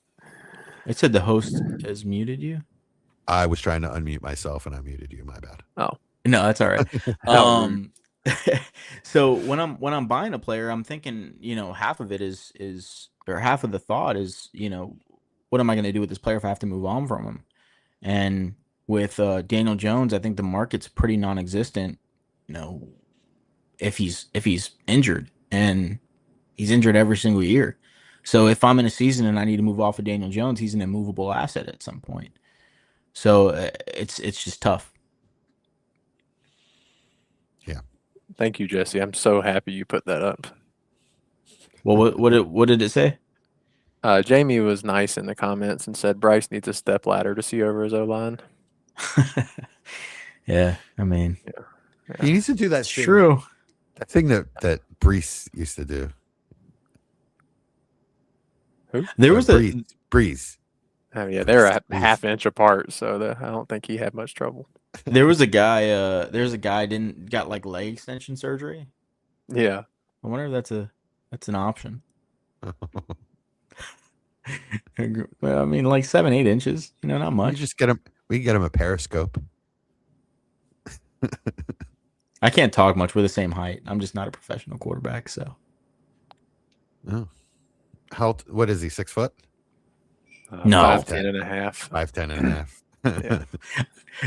It said the host has muted you. I was trying to unmute myself and I muted you. My bad. Oh no, that's all right. So when I'm buying a player, I'm thinking, half of it is or half of the thought is, what am I going to do with this player if I have to move on from him? And with Daniel Jones, I think the market's pretty non-existent, you know, if he's injured, and he's injured every single year. So if I'm in a season and I need to move off of Daniel Jones, he's an immovable asset at some point. So it's just tough. Yeah. Thank you, Jesse. I'm so happy you put that up. Well, what did it say? Jamie was nice in the comments and said Bryce needs a step ladder to see over his O-line. Yeah, I mean, He needs to do that it's thing. true. That thing that Brees used to do. Who? There was a Breeze. Oh, yeah, they're a Breeze. half inch apart, so I don't think he had much trouble. there was a guy. There's a guy got like leg extension surgery. Yeah. I wonder if that's an option. Well, I mean, like 7-8 inches. Not We much. just get him. We can get him a periscope. I can't talk much. We're the same height. I'm just not a professional quarterback, so. Oh. What is he? 6 foot? No. 5'10" and a half. 5'10" and a half. Yeah.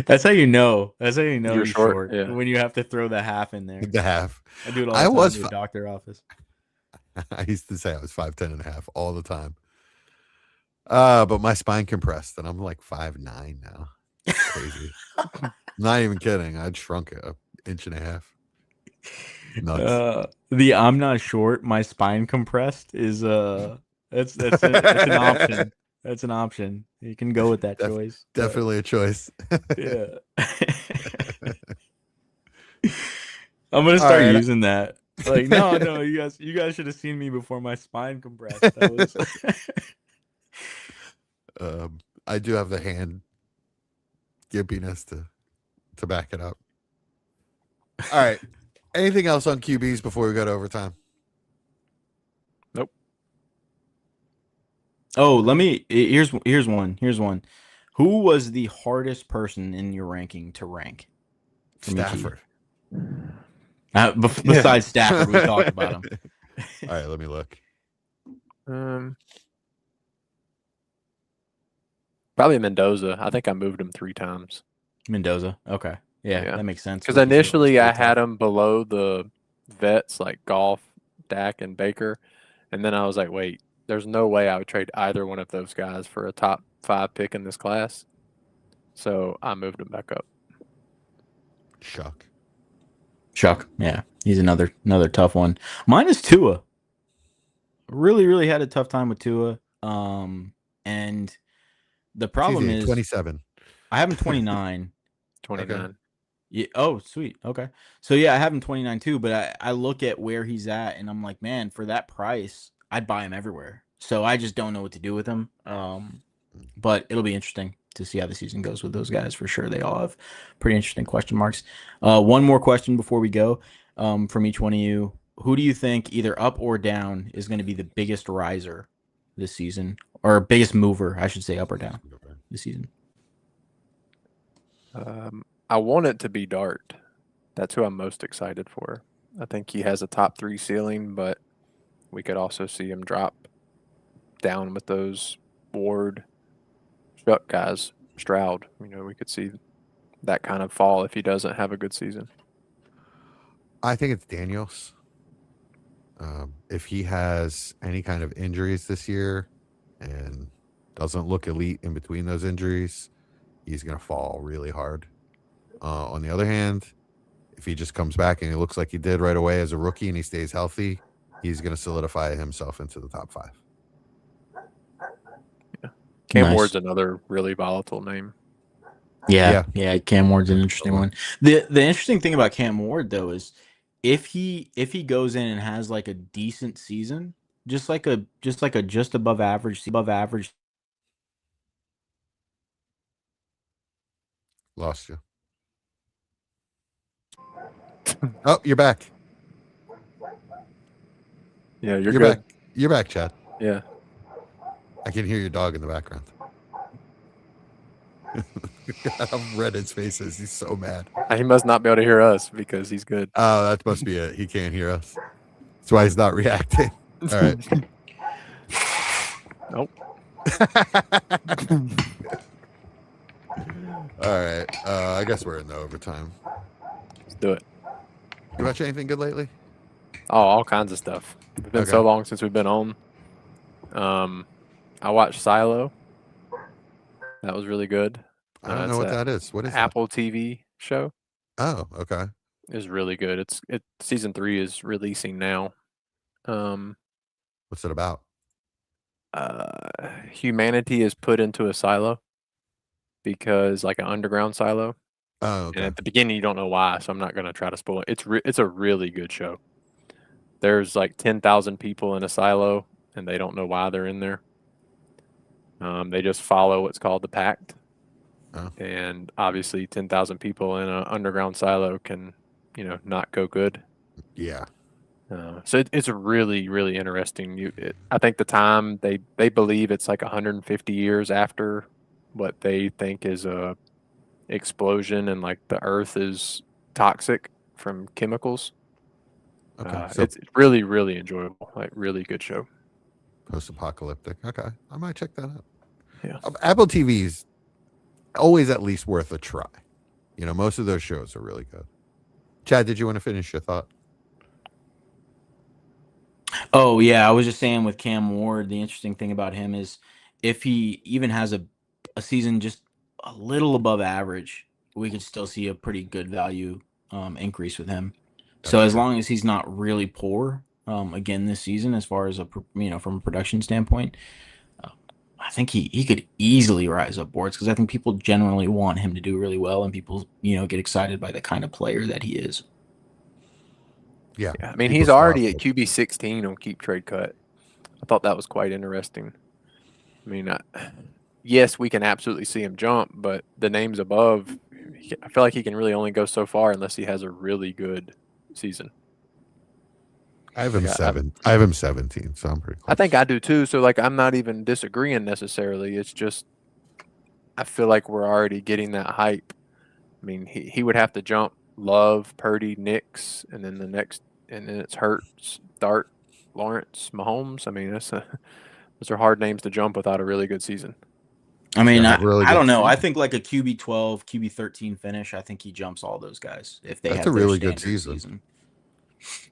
That's how you know. That's how you know You're he's short, short. yeah. When you have to throw the half in there. The half. I do it all I the time was in the doctor office. I used to say I was 5'10" and a half all the time. But my spine compressed, and I'm like 5'9" now. It's crazy. Not even kidding. I'd shrunk it 1.5 inches. Nuts. I'm not short. My spine compressed is that's an option. That's an option. You can go with that choice. Definitely a choice. Yeah. I'm gonna start using that. Like, no, you guys should have seen me before my spine compressed. That was I do have the hand gimpiness to back it up. All right. Anything else on QBs before we go to overtime? Nope. Oh, here's one. Who was the hardest person in your ranking to rank? Stafford. Besides Stafford, we talked about him. All right, let me look. Probably Mendoza. I think I moved him 3 times. Mendoza. Okay. Yeah, that makes sense. Because initially I had him below the vets like Goff, Dak, and Baker. And then I was like, wait, there's no way I would trade either one of those guys for a top 5 pick in this class. So I moved him back up. Chuck. Yeah. He's another tough one. Mine is Tua. Really, really had a tough time with Tua. And the problem is 27. I have him 29. 29. Okay. Yeah. Oh, sweet. Okay. So yeah, I have him 29 too, but I look at where he's at and I'm like, man, for that price, I'd buy him everywhere. So I just don't know what to do with him. But it'll be interesting to see how the season goes with those guys for sure. They all have pretty interesting question marks. One more question before we go, from each one of you. Who do you think, either up or down, is going to be the biggest riser this season, or biggest mover, I should say, up or down this season? I want it to be Dart. That's who I'm most excited for. I think he has a top 3 ceiling, but we could also see him drop down with those Ward, Shuck guys, Stroud. We could see that kind of fall if he doesn't have a good season. I think it's Daniels. If he has any kind of injuries this year and doesn't look elite in between those injuries, he's going to fall really hard. On the other hand, if he just comes back and he looks like he did right away as a rookie and he stays healthy, he's going to solidify himself into the top 5. Yeah. Cam Nice. Ward's another really volatile name. Yeah. Cam Ward's an interesting one. The interesting thing about Cam Ward though is if he goes in and has like a decent season, just above average. Lost you. Oh, you're back. Yeah, you're good. back. You're back, Chad. Yeah. I can hear your dog in the background. God, how red his face is. He's so mad. He must not be able to hear us because he's good. Oh, that must be it. He can't hear us. That's why he's not reacting. All right. Nope. All right. I guess we're in the overtime. Let's do it. You watch anything good lately? Oh, all kinds of stuff. It's been so Okay. long since we've been on. I watched Silo. That was really good. I don't know it's what a that is. What is Apple TV show. that? Oh, okay. Is really good. Season 3 is releasing now. What's it about? Humanity is put into a silo because like an underground silo. Oh, And okay. at the beginning, you don't know why, so I'm not going to try to spoil it. It's a really good show. There's like 10,000 people in a silo, and they don't know why they're in there. They just follow what's called the pact. Oh. And obviously 10,000 people in an underground silo can, not go good. Yeah. So it's really, really interesting. I think the time they believe it's like 150 years after what they think is a explosion and like the earth is toxic from chemicals. Okay. So It's really, really enjoyable. Like really good show. post-apocalyptic. Okay. I might check that out. Yeah. Apple TV's always at least worth a try. Most of those shows are really good. Chad, did you want to finish your thought? Oh yeah, I was just saying with Cam Ward, the interesting thing about him is if he even has a season just a little above average, we could still see a pretty good value increase with him. So as long as he's not really poor again this season, as far as from a production standpoint, I think he could easily rise up boards because I think people generally want him to do really well, and people get excited by the kind of player that he is. Yeah. I mean, he's already at QB 16 on Keep Trade Cut. I thought that was quite interesting. I mean, yes, we can absolutely see him jump, but the names above, I feel like he can really only go so far unless he has a really good season. I have him I have him 17, so I'm pretty close. I think I do too. So, like, I'm not even disagreeing necessarily. It's just I feel like we're already getting that hype. I mean, he would have to jump Love, Purdy, Nix, and then and then it's Hurts, Dart, Lawrence, Mahomes. I mean, those are hard names to jump without a really good season. I mean, I don't know. I think like a QB 12, QB 13 finish. I think he jumps all those guys if they that's have a really good season.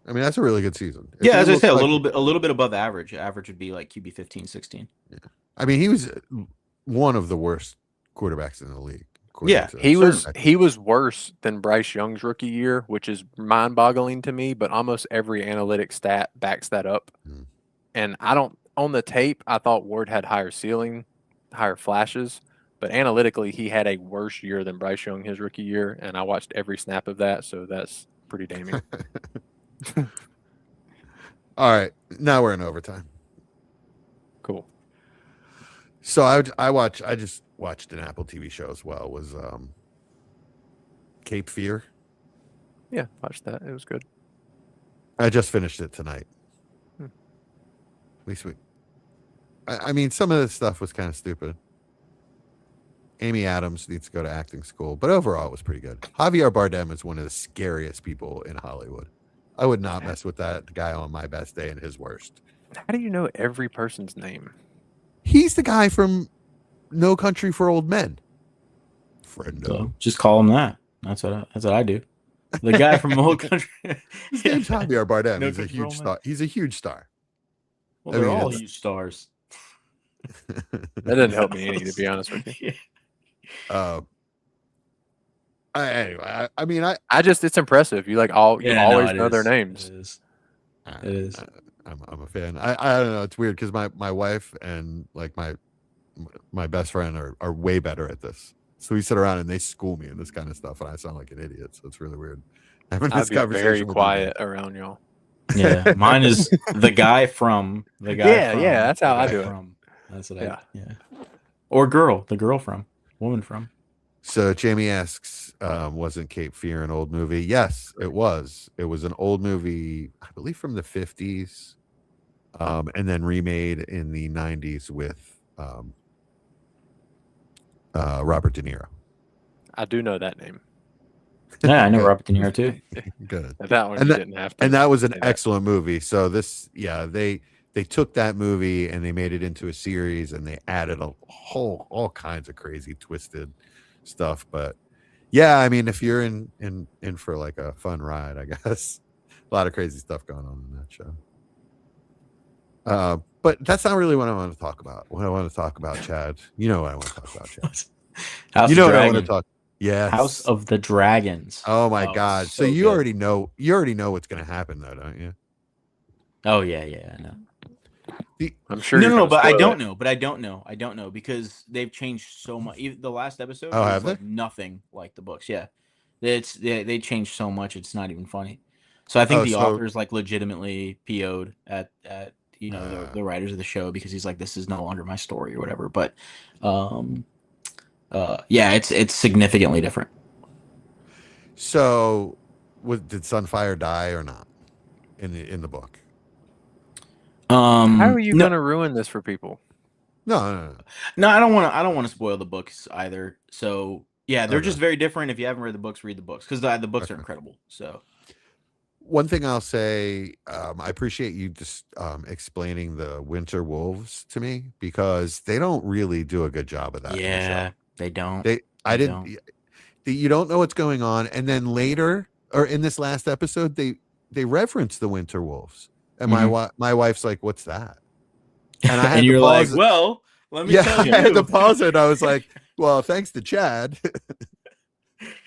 I mean, that's a really good season. Yeah, as I said, a little bit above average. Average would be like QB 15, 16. Yeah. I mean, he was one of the worst quarterbacks in the league. Yeah, he was worse than Bryce Young's rookie year, which is mind-boggling to me, but almost every analytic stat backs that up. And on the tape, I thought Ward had higher ceiling, higher flashes, but analytically he had a worse year than Bryce Young his rookie year, and I watched every snap of that, so that's pretty damning. All right, now we're in overtime. Cool. So I just watched an Apple TV show as well. It was Cape Fear. Yeah, watched that. It was good. I just finished it tonight. At least I mean, some of this stuff was kind of stupid. Amy Adams needs to go to acting school, but overall it was pretty good. Javier Bardem is one of the scariest people in Hollywood. I would not mess with that guy on my best day and his worst. How do you know every person's name? He's the guy from No Country for Old Men. Friendo. So just call him that. That's what I do. The guy from Old Country. His name's Javier Bardem. He's a huge star. He's a huge star. Well, they're all huge stars. That didn't help me any, to be honest with you. Anyway, I mean, it's impressive. You always know their names. It is. I'm a fan. I don't know. It's weird because my wife and like my best friend are way better at this. So we sit around and they school me in this kind of stuff, and I sound like an idiot. So it's really weird. I'd be very quiet around y'all. Yeah, mine is the guy from. Yeah, that's how I do it. That's what yeah. Or girl, the girl from, woman from. So Jamie asks, wasn't Cape Fear an old movie? Yes, it was. It was an old movie, I believe from the 50s, and then remade in the 90s with Robert De Niro. I do know that name. Yeah, I know Good. Robert De Niro too. Good. That one And you that- didn't have to. And that was an say that. excellent movie. So they took that movie and they made it into a series and they added all kinds of crazy twisted stuff. But yeah, I mean, if you're in for like a fun ride, I guess a lot of crazy stuff going on in that show. But that's not really what I want to talk about. What I want to talk about, Chad. You know what I want to talk about, Chad. House You know of what I Dragon. want to talk. Yes. House of the Dragons. Oh my God. So you good. already know what's going to happen though, don't you? Oh yeah, I know. I'm sure. No, but I don't know. I don't know because they've changed so much. Even the last episode have was like they? nothing like the books. Yeah, they changed so much. It's not even funny. So I think the author's like legitimately PO'd at the writers of the show because he's like, this is no longer my story or whatever. But yeah, it's significantly different. So, did Sunfire die or not in the book? How are you going to ruin this for people? No. I don't want to spoil the books either. So yeah, they're just very different. If you haven't read the books, read the books because the books are incredible. So one thing I'll say, I appreciate you just explaining the Winter Wolves to me because they don't really do a good job of that. Yeah, they don't. You don't know what's going on, and then later or in this last episode, they reference the Winter Wolves, and my wife's like, "What's that?" And I had and you're like, it. "Well, let me tell you." I had to pause it. And I was like, "Well, thanks to Chad."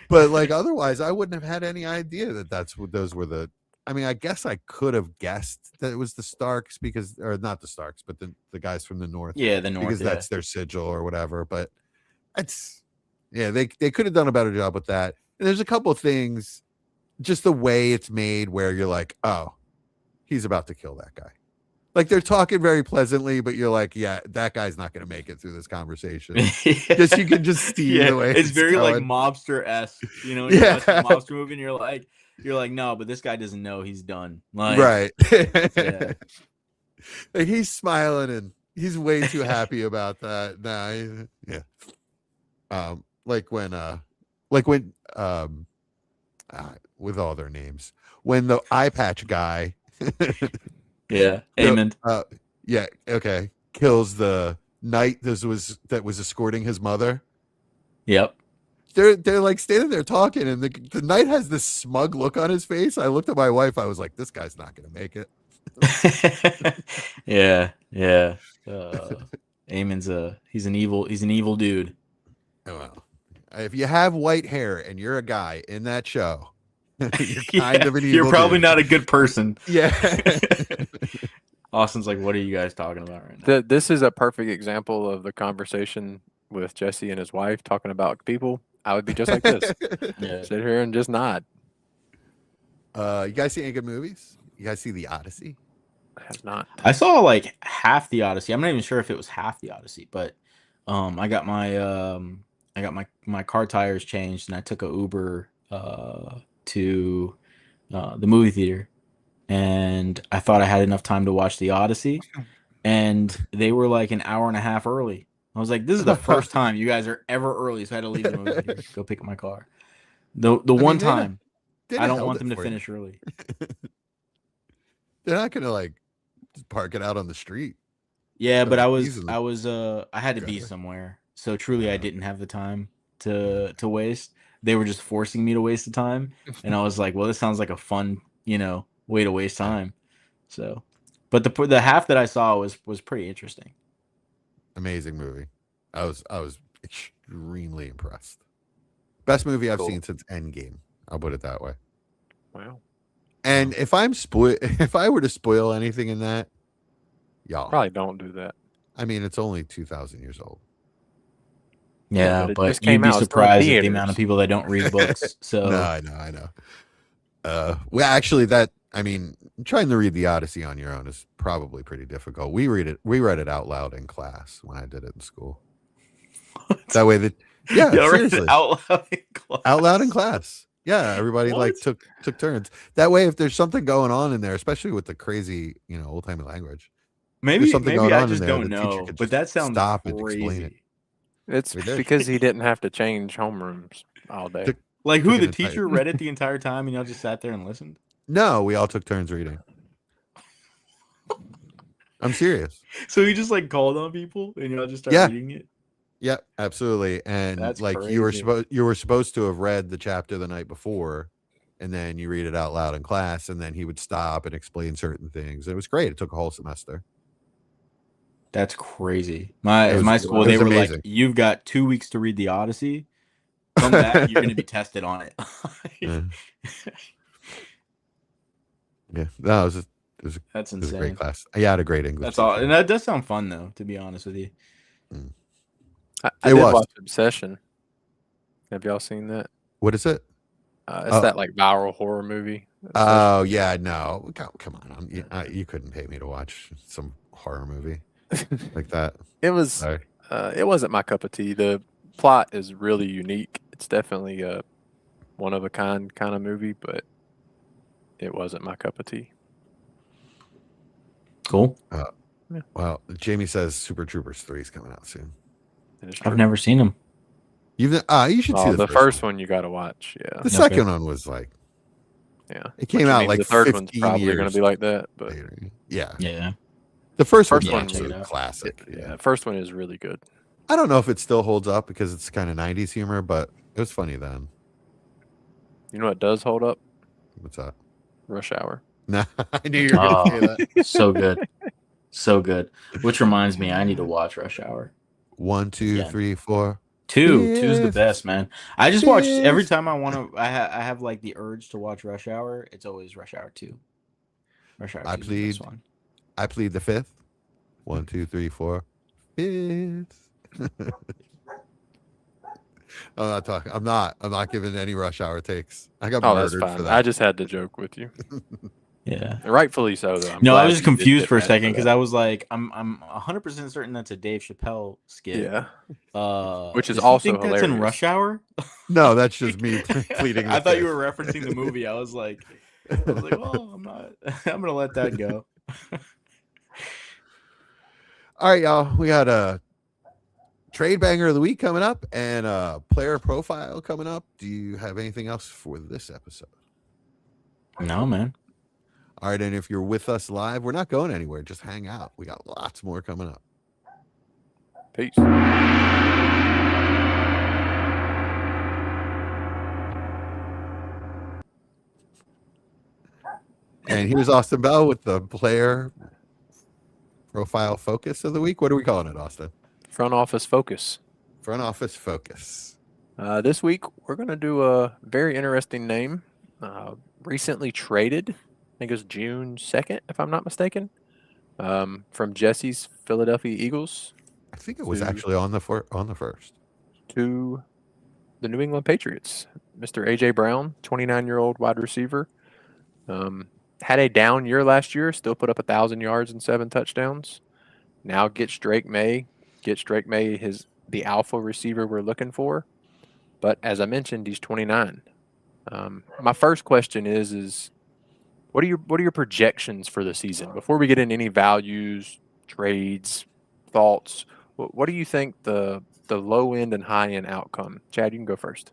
But like otherwise, I wouldn't have had any idea that that's what those were the. I mean, I guess I could have guessed that it was the Starks or not the Starks, but the guys from the North. Yeah, the North because that's their sigil or whatever. But they could have done a better job with that. And there's a couple of things, just the way it's made, where you're like, oh, he's about to kill that guy. Like they're talking very pleasantly, but you're like, yeah, that guy's not going to make it through this conversation. Just you can just see the way it's very going. like mobster-esque, you know. When you watch the mobster movie, and you're like, no, but this guy doesn't know he's done. Like, right? Yeah. Like he's smiling and he's way too happy about that. Like when with all their names, when the eye patch guy. Yeah, Aemond. Kills the knight that was escorting his mother. Yep. They're like standing there talking, and the knight has this smug look on his face. I looked at my wife. I was like, "This guy's not going to make it." Yeah. Aemond's he's an evil dude. Well, if you have white hair and you're a guy in that show, you're kind of an evil. You're probably dude. not a good person. Yeah. Austin's like, what are you guys talking about right now? This is a perfect example of the conversation with Jesse and his wife talking about people. I would be just like this. Yeah. Sit here and just nod. You guys see any good movies? You guys see The Odyssey? I have not. I saw like half the Odyssey. I'm not even sure if it was half the Odyssey, but I got my car tires changed, and I took a Uber to the movie theater, and I thought I had enough time to watch the Odyssey, and they were like an hour and a half early. I was like, this is the first time you guys are ever early, so I had to leave the movie theater, go pick up my car. The one time I don't want them to finish early. They're not gonna like just park it out on the street. Yeah, but I had to be somewhere. So truly I didn't have the time to waste. They were just forcing me to waste the time. And I was like, well, this sounds like a fun, way to waste time. So, but the half that I saw was pretty interesting. Amazing movie. I was extremely impressed. Best movie I've seen since Endgame. I'll put it that way. Wow. And if I were to spoil anything in that, y'all probably don't do that. I mean, it's only 2,000 years old. Yeah, but you'd be surprised at the amount of people that don't read books. So no, I know. Well, actually, trying to read the Odyssey on your own is probably pretty difficult. We read it out loud in class when I did it in school. What? That way seriously, out loud in class. Yeah, everybody took turns. That way, if there's something going on in there, especially with the crazy, old timey language, maybe I just don't know. But that sounds stop crazy. and explain it. It's because he didn't have to change homerooms. all day. Took- Like who Took the an entire- teacher read it the entire time and y'all just sat there and listened? No, we all took turns reading. I'm serious. So he just like called on people and y'all just started reading it? Yep, absolutely. And That's like crazy. you were supposed to have read the chapter the night before, and then you read it out loud in class, and then he would stop and explain certain things. It was great. It took a whole semester. That's crazy. It was- My school, it they was were amazing. like, "You've got 2 weeks to read the Odyssey. Come back, you're going to be tested on it." Yeah. Yeah, no, it was That's a great insane. class. I had a great English. That's all, teacher. and that does sound fun though. To be honest with you, I It did was. watch Obsession. Have y'all seen that? What is it? It's that like viral horror movie. Obsession. Oh yeah, no, come on. You couldn't pay me to watch some horror movie like that. It was. Sorry. It wasn't my cup of tea. The plot is really unique. It's definitely a one of a kind of movie, but it wasn't my cup of tea. cool. Well, Jamie says Super Troopers 3 is coming out soon. It is I've true. never seen them. You should see The first one you got to watch. Yeah, The second one was like, yeah. it came out like the third one's 15 probably going years to be like that, but later. Yeah, Yeah. the first First one's one an absolute was- classic. yeah, Yeah, first one is really good. I don't know if it still holds up because it's kind of 90s humor, but it was funny then. You know what does hold up? What's that? Rush Hour. Nah, I knew you were Oh. going to say that. So good. So good. Which reminds me, I need to watch Rush Hour. 1, 2, Yeah. 3, 4. Two's the Fifth. best, man. I just watch every Fifth. time I want to. I have like the urge to watch Rush Hour. It's always Rush Hour 2. Rush Hour 2 is the best one. I plead the fifth. 1, 2, 3, 4. Fifth. I'm not talking. I'm not giving any Rush Hour takes. I got Oh, that's murdered for fine. that. I just had to joke with you. Yeah. Rightfully so, though. I'm No, I glad was just you did confused get for a mad second because that. I was like, I'm 100% certain that's a Dave Chappelle skit. Yeah. Which is you also think that's in hilarious. Rush Hour? No, that's just me pleading. I the thought you fifth. were referencing the movie. I was like, well, I'm not. I'm gonna let that go. All right, y'all. We got a trade banger of the week coming up and a player profile coming up. Do you have anything else for this episode? No, man. All right, and if you're with us live, we're not going anywhere. Just hang out. We got lots more coming up. Peace. And here's Austin Bell with the player profile focus of the week. What are we calling it, Austin? Front office focus. Front office focus. This week, we're going to do a very interesting name. Recently traded, I think it was June 2nd, if I'm not mistaken, from Jesse's Philadelphia Eagles I think it was To- actually on the first. to the New England Patriots. Mr. A.J. Brown, 29-year-old wide receiver. Had a down year last year, still put up 1,000 yards and 7 touchdowns. Now gets Drake May. The alpha receiver we're looking for. But as I mentioned, he's 29. My first question is what are your projections for the season? Before we get into any values, trades, thoughts, what do you think the low end and high end outcome? Chad, you can go first.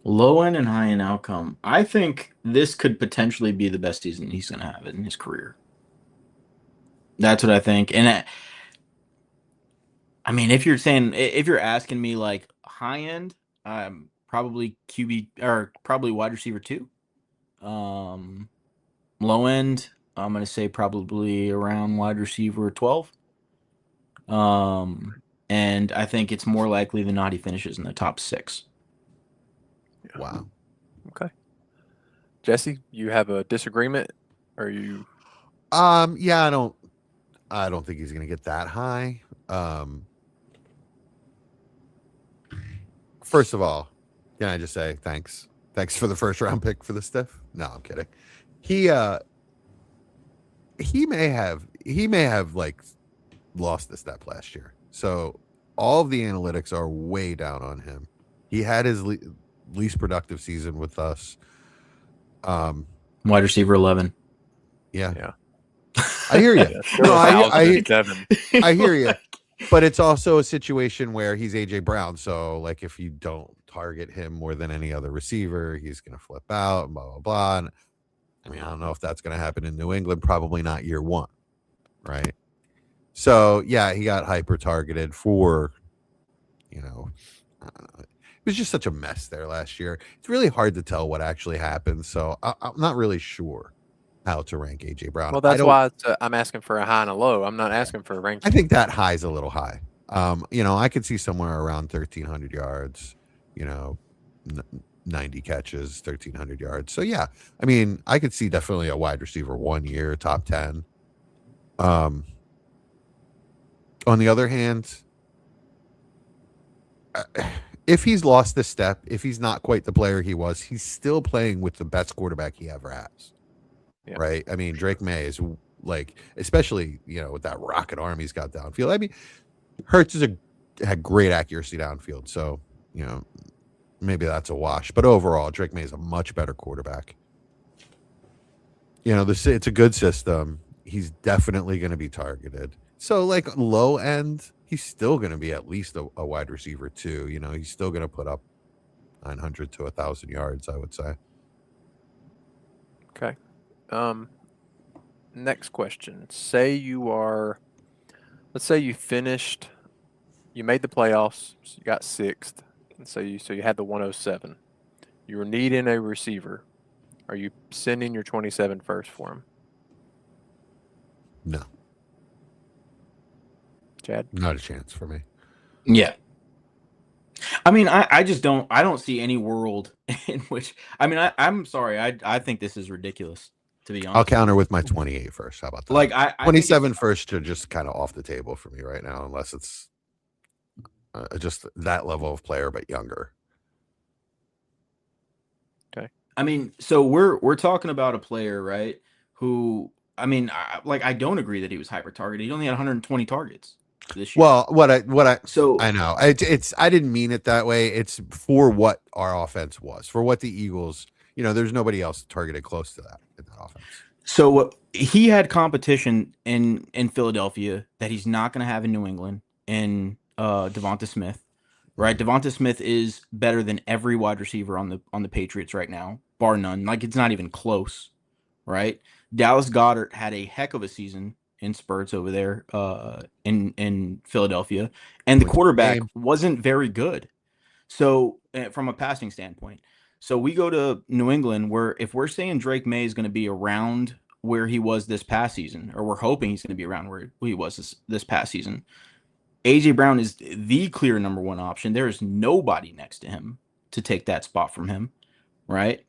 Low end and high end outcome. I think this could potentially be the best season he's going to have in his career. That's what I think. And I mean, if you're asking me like high end, probably QB or probably wide receiver 2. Low end, I'm going to say probably around wide receiver 12. And I think it's more likely than not he finishes in the top 6. Wow. Okay. Jesse, you have a disagreement? Or you Yeah, I don't think he's gonna get that high. First of all, can I just say thanks? Thanks for the first round pick for the stiff. No, I'm kidding. He may have like lost a step last year. So all of the analytics are way down on him. He had his least productive season with us. Wide receiver 11. Yeah. Yeah. I hear you. No, I I hear you. But it's also a situation where he's AJ Brown. So, like, if you don't target him more than any other receiver, he's going to flip out and blah, blah, blah. And, I mean, I don't know if that's going to happen in New England. Probably not year one, right? So, yeah, he got hyper targeted for, I don't know. It was just such a mess there last year. It's really hard to tell what actually happened. So, I'm not really sure how to rank AJ Brown. Well, that's why I'm asking for a high and a low. I'm not asking for a ranking. I think that high's a little high. I could see somewhere around 1,300 yards, 90 catches, 1,300 yards. So, yeah, I mean, I could see definitely a wide receiver 1 year, top 10. On the other hand, if he's lost the step, if he's not quite the player he was, he's still playing with the best quarterback he ever has. Yeah. Right? I mean, Drake May is like, especially, with that rocket arm he's got downfield. I mean, Hurts had great accuracy downfield. So, maybe that's a wash. But overall, Drake May is a much better quarterback. It's a good system. He's definitely going to be targeted. So, like, low end, he's still going to be at least a wide receiver, too. He's still going to put up 900 to 1,000 yards, I would say. Okay. Next question. Let's say you finished, you made the playoffs, so you got 6th, and so you had the 107. You were needing a receiver. Are you sending your 27 first for him? No. Chad? Not a chance for me. Yeah. I mean, I just don't see any world in which, I mean, I'm sorry. I think this is ridiculous, to be honest. I'll counter with my 28 first. How about that? Like, 27 first are just kind of off the table for me right now, unless it's just that level of player, but younger. Okay. I mean, so we're talking about a player, right? Who, I mean, I don't agree that he was hyper targeted. He only had 120 targets this year. Well, I know I didn't mean it that way. It's for what our offense was, for what the Eagles, there's nobody else targeted close to that in that offense. So he had competition in Philadelphia that he's not going to have in New England in Devonta Smith, right? Mm-hmm. Devonta Smith is better than every wide receiver on the Patriots right now, bar none. Like, it's not even close, right? Dallas Goedert had a heck of a season in spurts over there in Philadelphia, and the quarterback wasn't very good. So from a passing standpoint, so we go to New England, where if we're saying Drake May is going to be around where he was this past season, or we're hoping he's going to be around where he was this past season, AJ Brown is the clear number 1 option. There is nobody next to him to take that spot from him, right?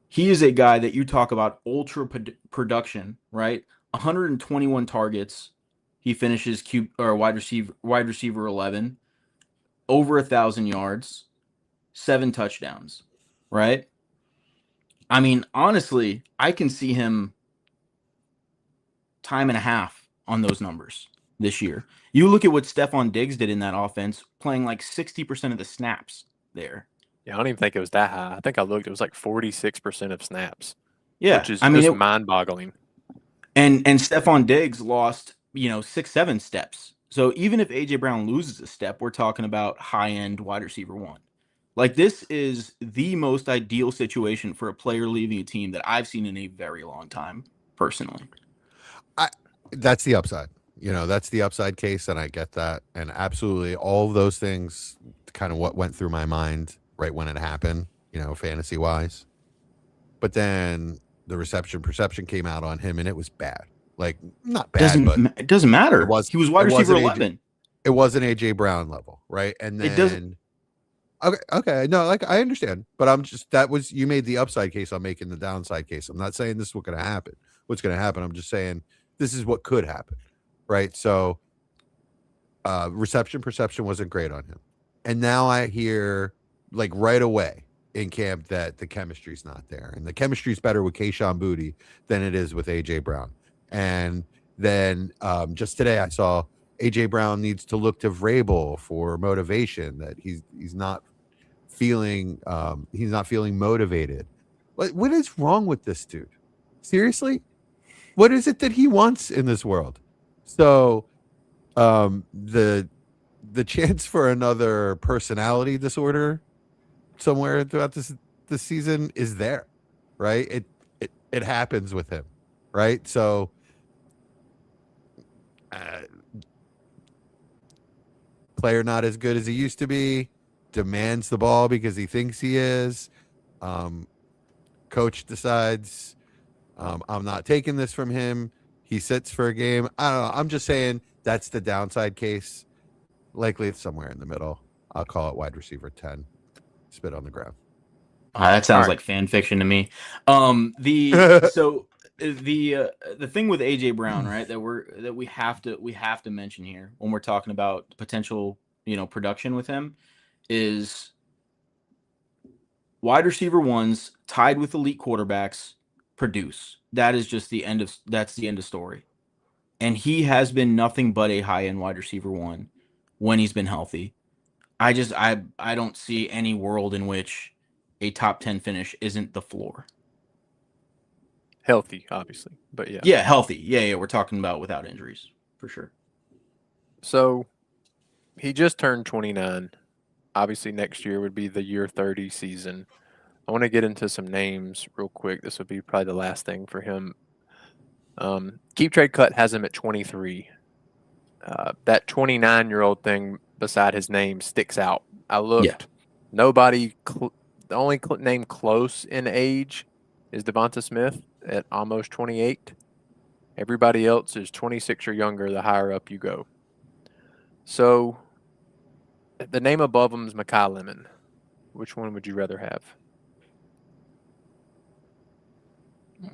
He is a guy that you talk about ultra production, right? 121 targets. He finishes wide receiver 11, over 1,000 yards, 7 touchdowns, right? I mean, honestly, I can see him time and a half on those numbers this year. You look at what Stephon Diggs did in that offense, playing like 60% of the snaps there. Yeah, I don't even think it was that high. I think I looked, it was like 46% of snaps. Yeah. Which is just mind-boggling. And Stephon Diggs lost, 6-7 steps. So even if AJ Brown loses a step, we're talking about high-end wide receiver 1. Like, this is the most ideal situation for a player leaving a team that I've seen in a very long time, personally. That's the upside. That's the upside case, and I get that. And absolutely all of those things, kind of what went through my mind right when it happened, fantasy-wise. But then the perception came out on him, and it was bad. Like, not bad, but it doesn't matter. He was wide receiver 11. It wasn't AJ Brown level, right? And then it doesn't. Okay, no, like, I understand, but you made the upside case. I'm making the downside case. I'm not saying this is what's going to happen. I'm just saying this is what could happen, right? So, perception wasn't great on him, and now I hear, like, right away in camp that the chemistry's not there, and the chemistry's better with Kayshon Boutte than it is with AJ Brown. And then just today I saw AJ Brown needs to look to Vrabel for motivation, that he's not feeling motivated. What is wrong with this dude? Seriously? What is it that he wants in this world? So The chance for another personality disorder somewhere throughout this season is there, right? It happens with him, right? So player not as good as he used to be, demands the ball because he thinks he is. Coach decides I'm not taking this from him. He sits for a game. I don't know. I'm just saying that's the downside case. Likely it's somewhere in the middle. I'll call it wide receiver 10. Spit on the ground. That sounds right. like fan fiction to me. The thing with AJ Brown, right, that we have to mention here when we're talking about potential, production with him, is wide receiver ones tied with elite quarterbacks produce. That is just the end of story. And he has been nothing but a high end wide receiver one when he's been healthy. I don't see any world in which a top 10 finish isn't the floor. Healthy, obviously, but yeah. Yeah, healthy. Yeah. We're talking about without injuries for sure. So he just turned 29. Obviously, next year would be the year 30 season. I want to get into some names real quick. This would be probably the last thing for him. Keep Trade Cut has him at 23. That 29-year-old thing beside his name sticks out. I looked. Yeah. Nobody. The only name close in age is Devonta Smith at almost 28. Everybody else is 26 or younger the higher up you go. So the name above him is Mekhi Lemon. Which one would you rather have?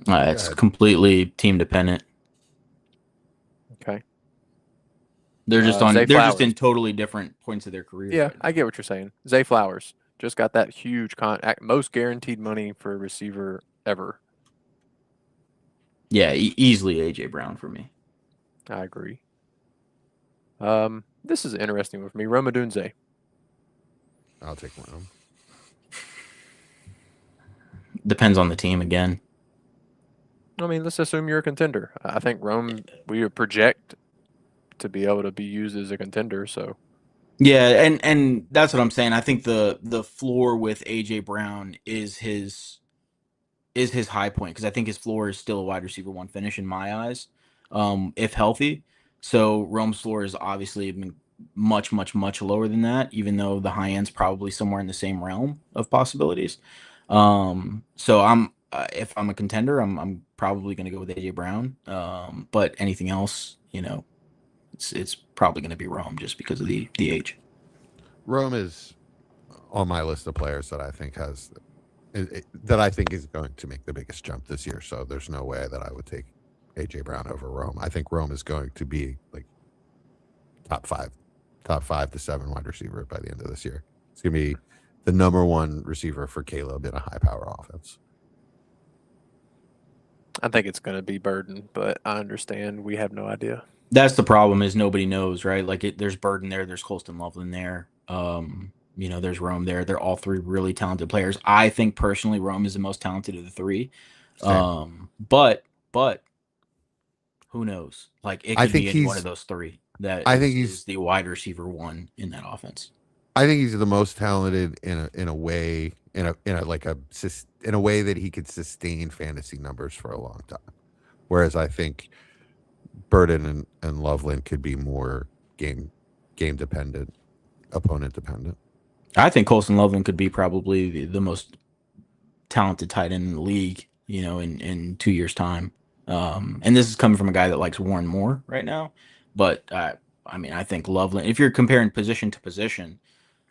It's completely team dependent. Okay. They're just Zay they're Flowers. just in totally different points of their careers. Yeah, right now. I get what you're saying. Zay Flowers just got that huge most guaranteed money for a receiver ever. Yeah, easily AJ Brown for me. I agree. This is interesting with me. Rome Odunze. I'll take Rome. Depends on the team again. I mean, let's assume you're a contender. I think Rome, we would project to be able to be used as a contender. So Yeah, and that's what I'm saying. I think the floor with AJ Brown is his high point, because I think his floor is still a wide receiver one finish in my eyes, if healthy. So Rome's floor is obviously been much lower than that, even though the high end's probably somewhere in the same realm of possibilities. So I'm if I'm a contender, I'm probably going to go with AJ Brown. But anything else, it's probably going to be Rome just because of the age. Rome is on my list of players that I think that I think is going to make the biggest jump this year. So there's no way that I would take AJ Brown over Rome. I think Rome is going to be like top 5 to 7 wide receiver by the end of this year. It's going to be the number one receiver for Caleb in a high power offense. I think it's going to be Burden, but I understand we have no idea. That's the problem, is nobody knows, right? Like there's Burden there, there's Colston Loveland there. There's Rome there. They're all three really talented players. I think personally Rome is the most talented of the three. But who knows? Like it could be any one of those three. He's the wide receiver one in that offense. I think he's the most talented in a way that he could sustain fantasy numbers for a long time. Whereas I think Burden and Loveland could be more game dependent, opponent dependent. I think Colston Loveland could be probably the most talented tight end in the league, in 2 years' time. And this is coming from a guy that likes Warren Moore right now. But I think Loveland, if you're comparing position to position,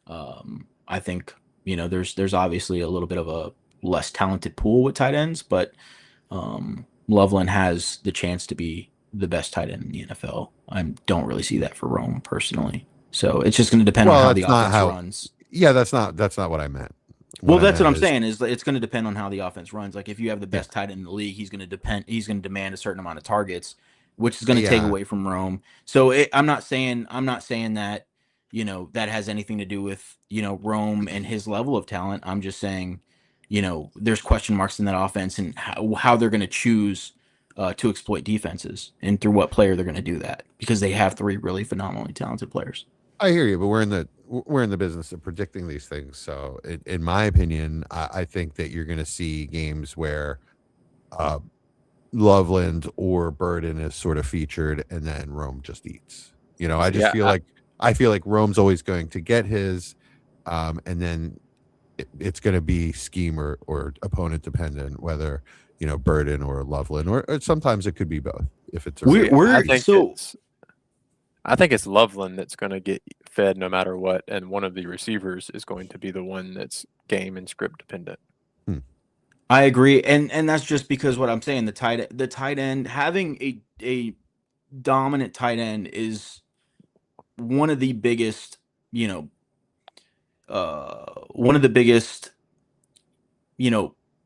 I think, there's obviously a little bit of a less talented pool with tight ends, but Loveland has the chance to be the best tight end in the NFL. I don't really see that for Rome personally. So it's just going to depend on how the offense runs. Yeah, that's not what I meant. What I'm saying is it's going to depend on how the offense runs. Like if you have the best tight end in the league, he's going to demand a certain amount of targets, which is going to take away from Rome. So I'm not saying that, that has anything to do with, Rome and his level of talent. I'm just saying, there's question marks in that offense and how they're going to choose to exploit defenses and through what player they're going to do that, because they have 3 really phenomenally talented players. I hear you, but we're in the business of predicting these things. So, in my opinion, I think that you're going to see games where Loveland or Burden is sort of featured, and then Rome just eats. I just feel like Rome's always going to get his, and then it's going to be scheme or opponent dependent, whether Burden or Loveland, or sometimes it could be both. If it's I think it's Loveland that's going to get fed no matter what, and one of the receivers is going to be the one that's game and script dependent. I agree, and that's just because what I'm saying, the tight end, having a dominant tight end is one of the biggest,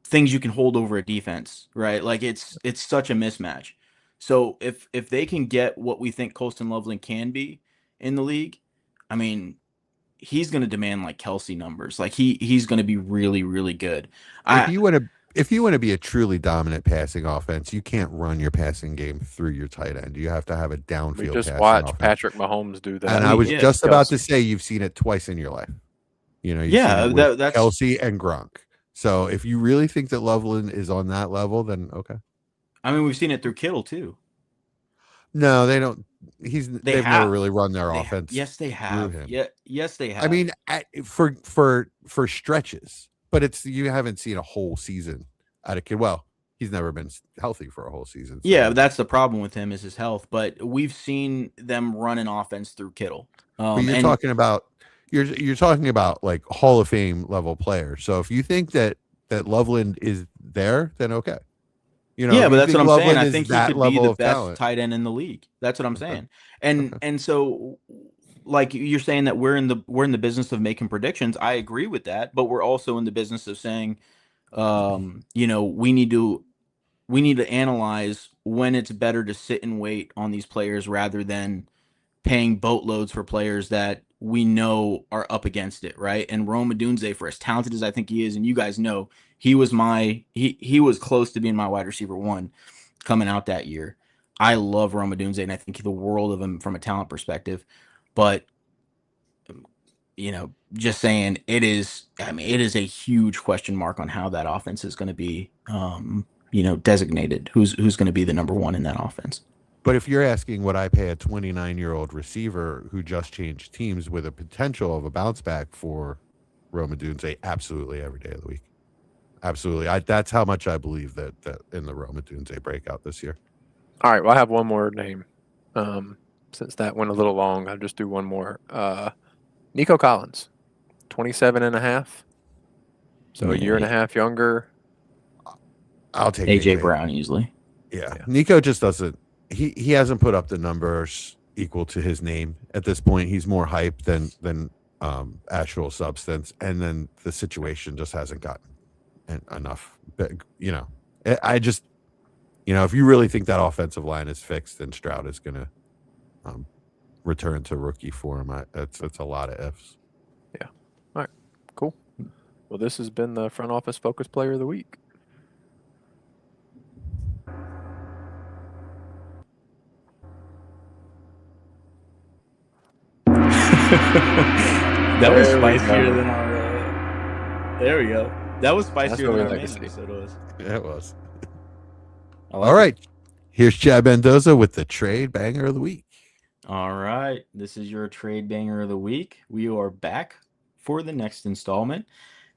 things you can hold over a defense, right? Like it's such a mismatch. So if they can get what we think Colston Loveland can be in the league, I mean, he's going to demand like Kelsey numbers. Like he's going to be really, really good. If you want to be a truly dominant passing offense, you can't run your passing game through your tight end. You have to have a downfield. We just passing watch offense. Patrick Mahomes do that. And I was just about to say you've seen it twice in your life. You've seen it with that's Kelsey and Gronk. So if you really think that Loveland is on that level, then okay. I mean, we've seen it through Kittle too. No, they don't. They've never really run their offense. Yes, they have. Yeah, yes, they have. I mean, for stretches, but you haven't seen a whole season out of Kid. Well, he's never been healthy for a whole season. So. Yeah, that's the problem with him is his health. But we've seen them run an offense through Kittle. But you're talking about like Hall of Fame level players. So if you think that Loveland is there, then okay. Yeah, but that's what I'm saying. I think he could be the best talent. tight end in the league. That's what I'm saying. And so, like you're saying that we're in the business of making predictions. I agree with that, but we're also in the business of saying, we need to analyze when it's better to sit and wait on these players rather than paying boatloads for players that we know are up against it, right? And Rome Odunze, for as talented as I think he is, and you guys know, he was close to being my wide receiver 1 coming out that year. I love Rome Odunze, and I think the world of him from a talent perspective. But just saying, it is a huge question mark on how that offense is going to be, designated. Who's going to be the number 1 in that offense? But if you're asking what I pay a 29-year-old receiver who just changed teams with a potential of a bounce back for Rome Odunze, absolutely every day of the week. Absolutely. That's how much I believe that in the Rome Odunze breakout this year. All right, well, I have one more name. Since that went a little long, I'll just do one more. Nico Collins, 27 and a half. So a year and a half younger. I'll take AJ Brown easily. Yeah. Nico just doesn't. He hasn't put up the numbers equal to his name at this point. He's more hype than actual substance, and then the situation just hasn't gotten enough. But, I just, if you really think that offensive line is fixed, then Stroud is going to return to rookie form. It's a lot of ifs. Yeah. All right. Cool. Well, this has been the Front Office Focus Player of the Week. That was spicier than our. There we go. That was spicier than our main episode was. Yeah, it was. All right. Here's Chad Mendoza with the Trade Banger of the Week. All right. This is your Trade Banger of the Week. We are back for the next installment.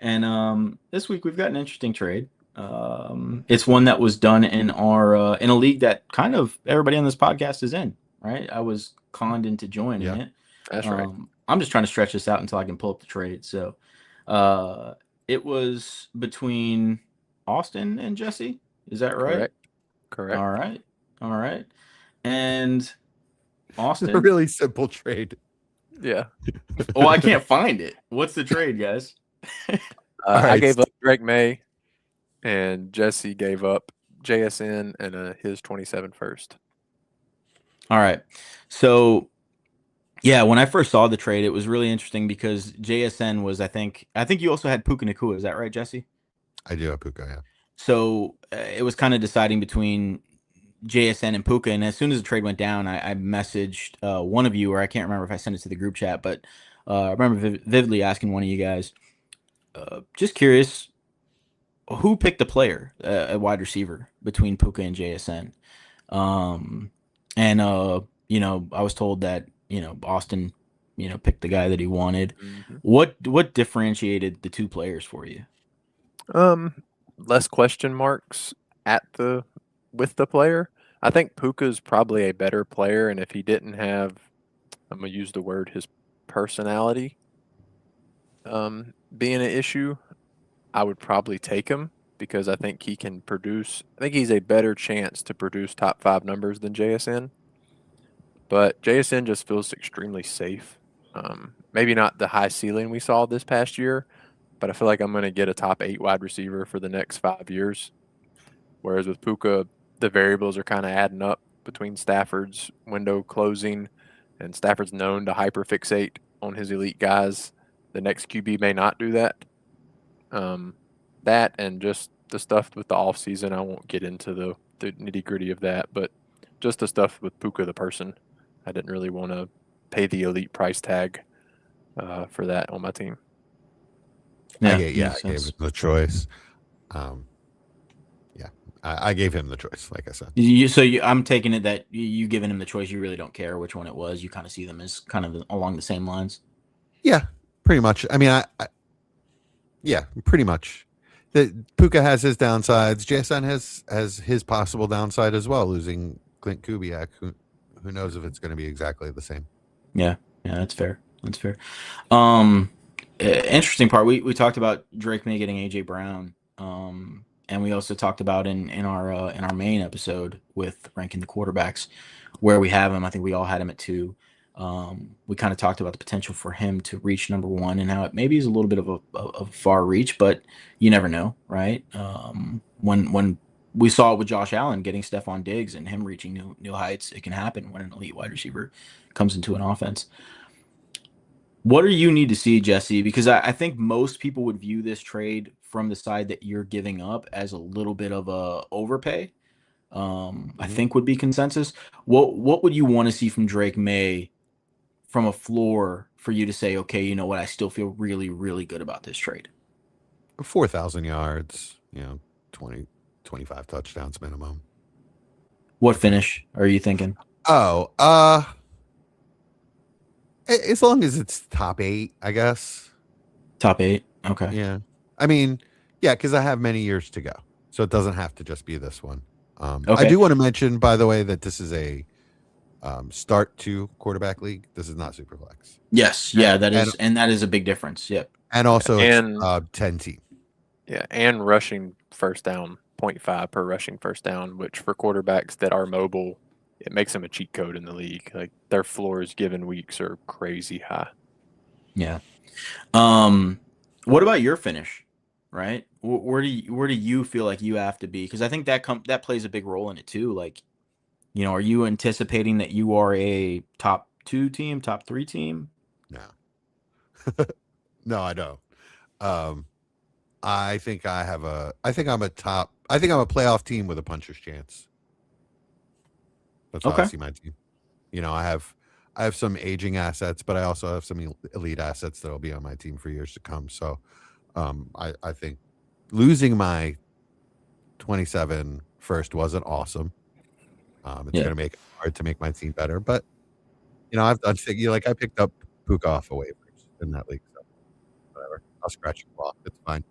And this week we've got an interesting trade. It's one that was done in our in a league that kind of everybody on this podcast is in, right? I was conned into joining it. That's right. I'm just trying to stretch this out until I can pull up the trade. So it was between Austin and Jesse. Is that right? Correct. All right. And Austin. It's a really simple trade. Yeah. Oh, I can't find it. What's the trade, guys? I gave up Drake May, and Jesse gave up JSN and his 27 first. All right. So, yeah, when I first saw the trade, it was really interesting because JSN was, I think you also had Puka Nacua. Is that right, Jesse? I do have Puka, yeah. So it was kind of deciding between JSN and Puka, and as soon as the trade went down, I messaged one of you, or I can't remember if I sent it to the group chat, but I remember vividly asking one of you guys, just curious, who picked the player at wide receiver between Puka and JSN? And I was told that Austin, picked the guy that he wanted. Mm-hmm. What differentiated the two players for you? Less question marks with the player. I think Puka's probably a better player, and if he didn't have, I'm gonna use the word, his personality being an issue, I would probably take him because I think he can produce. I think he's a better chance to produce top 5 numbers than JSN. But JSN just feels extremely safe. Maybe not the high ceiling we saw this past year, but I feel like I'm going to get a top 8 wide receiver for the next 5 years. Whereas with Puka, the variables are kind of adding up between Stafford's window closing, and Stafford's known to hyperfixate on his elite guys. The next QB may not do that. That and just the stuff with the offseason, I won't get into the nitty-gritty of that, but just the stuff with Puka the person. I didn't really want to pay the elite price tag for that on my team. I gave him the choice. I gave him the choice, like I said. I'm taking it that you giving him the choice. You really don't care which one it was. You kind of see them as kind of along the same lines. Yeah, pretty much. I mean, yeah, pretty much. Puka has his downsides. JSN has his possible downside as well, losing Clint Kubiak. Who knows if it's going to be exactly the same? Yeah, that's fair. That's fair. Interesting part. We talked about Drake May getting AJ Brown. And we also talked about in our main episode with ranking the quarterbacks where we have him. I think we all had him at 2. We kind of talked about the potential for him to reach number 1 and how it maybe is a little bit of a far reach, but you never know, right? When we saw it with Josh Allen getting Stephon Diggs and him reaching new heights, it can happen when an elite wide receiver comes into an offense. What do you need to see, Jesse? Because I think most people would view this trade from the side that you're giving up as a little bit of a overpay. I think would be consensus. What would you want to see from Drake May from a floor for you to say, okay, you know what, I still feel really, really good about this trade? 4,000 yards, 20, 25 touchdowns minimum. What finish are you thinking? As long as it's top 8, I guess. Top 8. Okay. Yeah. I mean, yeah, because I have many years to go, so it doesn't have to just be this one. Okay. I do want to mention, by the way, that this is a start 2 quarterback league. This is not Superflex. Yes. Yeah, that is a big difference. Yep. And also it's 10 team. Yeah, and rushing first down, 0.5 per rushing first down, which for quarterbacks that are mobile, it makes them a cheat code in the league. Like their floors given weeks are crazy high. Yeah. What about your finish? Right? Where do you feel like you have to be? Because I think that plays a big role in it too. Like, are you anticipating that you are a top 2 team, top 3 team? No. No, I don't. I think I'm a playoff team with a puncher's chance. That's how I see my team. I have some aging assets, but I also have some elite assets that will be on my team for years to come. So I think losing my 27 first wasn't awesome. It's going to make it hard to make my team better. But, I've done things like I picked up Puka off of waivers in that league. So whatever. I'll scratch it off. It's fine.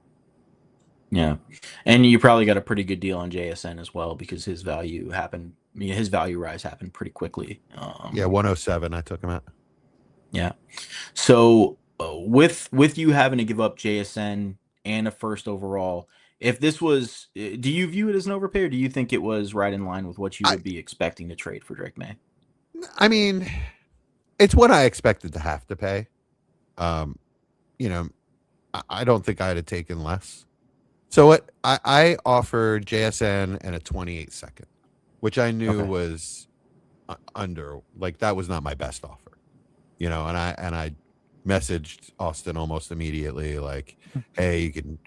Yeah. And you probably got a pretty good deal on JSN as well because his value rise happened pretty quickly. 107 I took him at. Yeah. So with you having to give up JSN and a first overall, if this was, do you view it as an overpay or do you think it was right in line with what you would be expecting to trade for Drake May? I mean, it's what I expected to have to pay. I don't think I'd have taken less. So what I offered JSN and a 28 second, which I knew was under, like that was not my best offer, and I messaged Austin almost immediately, like, hey, you can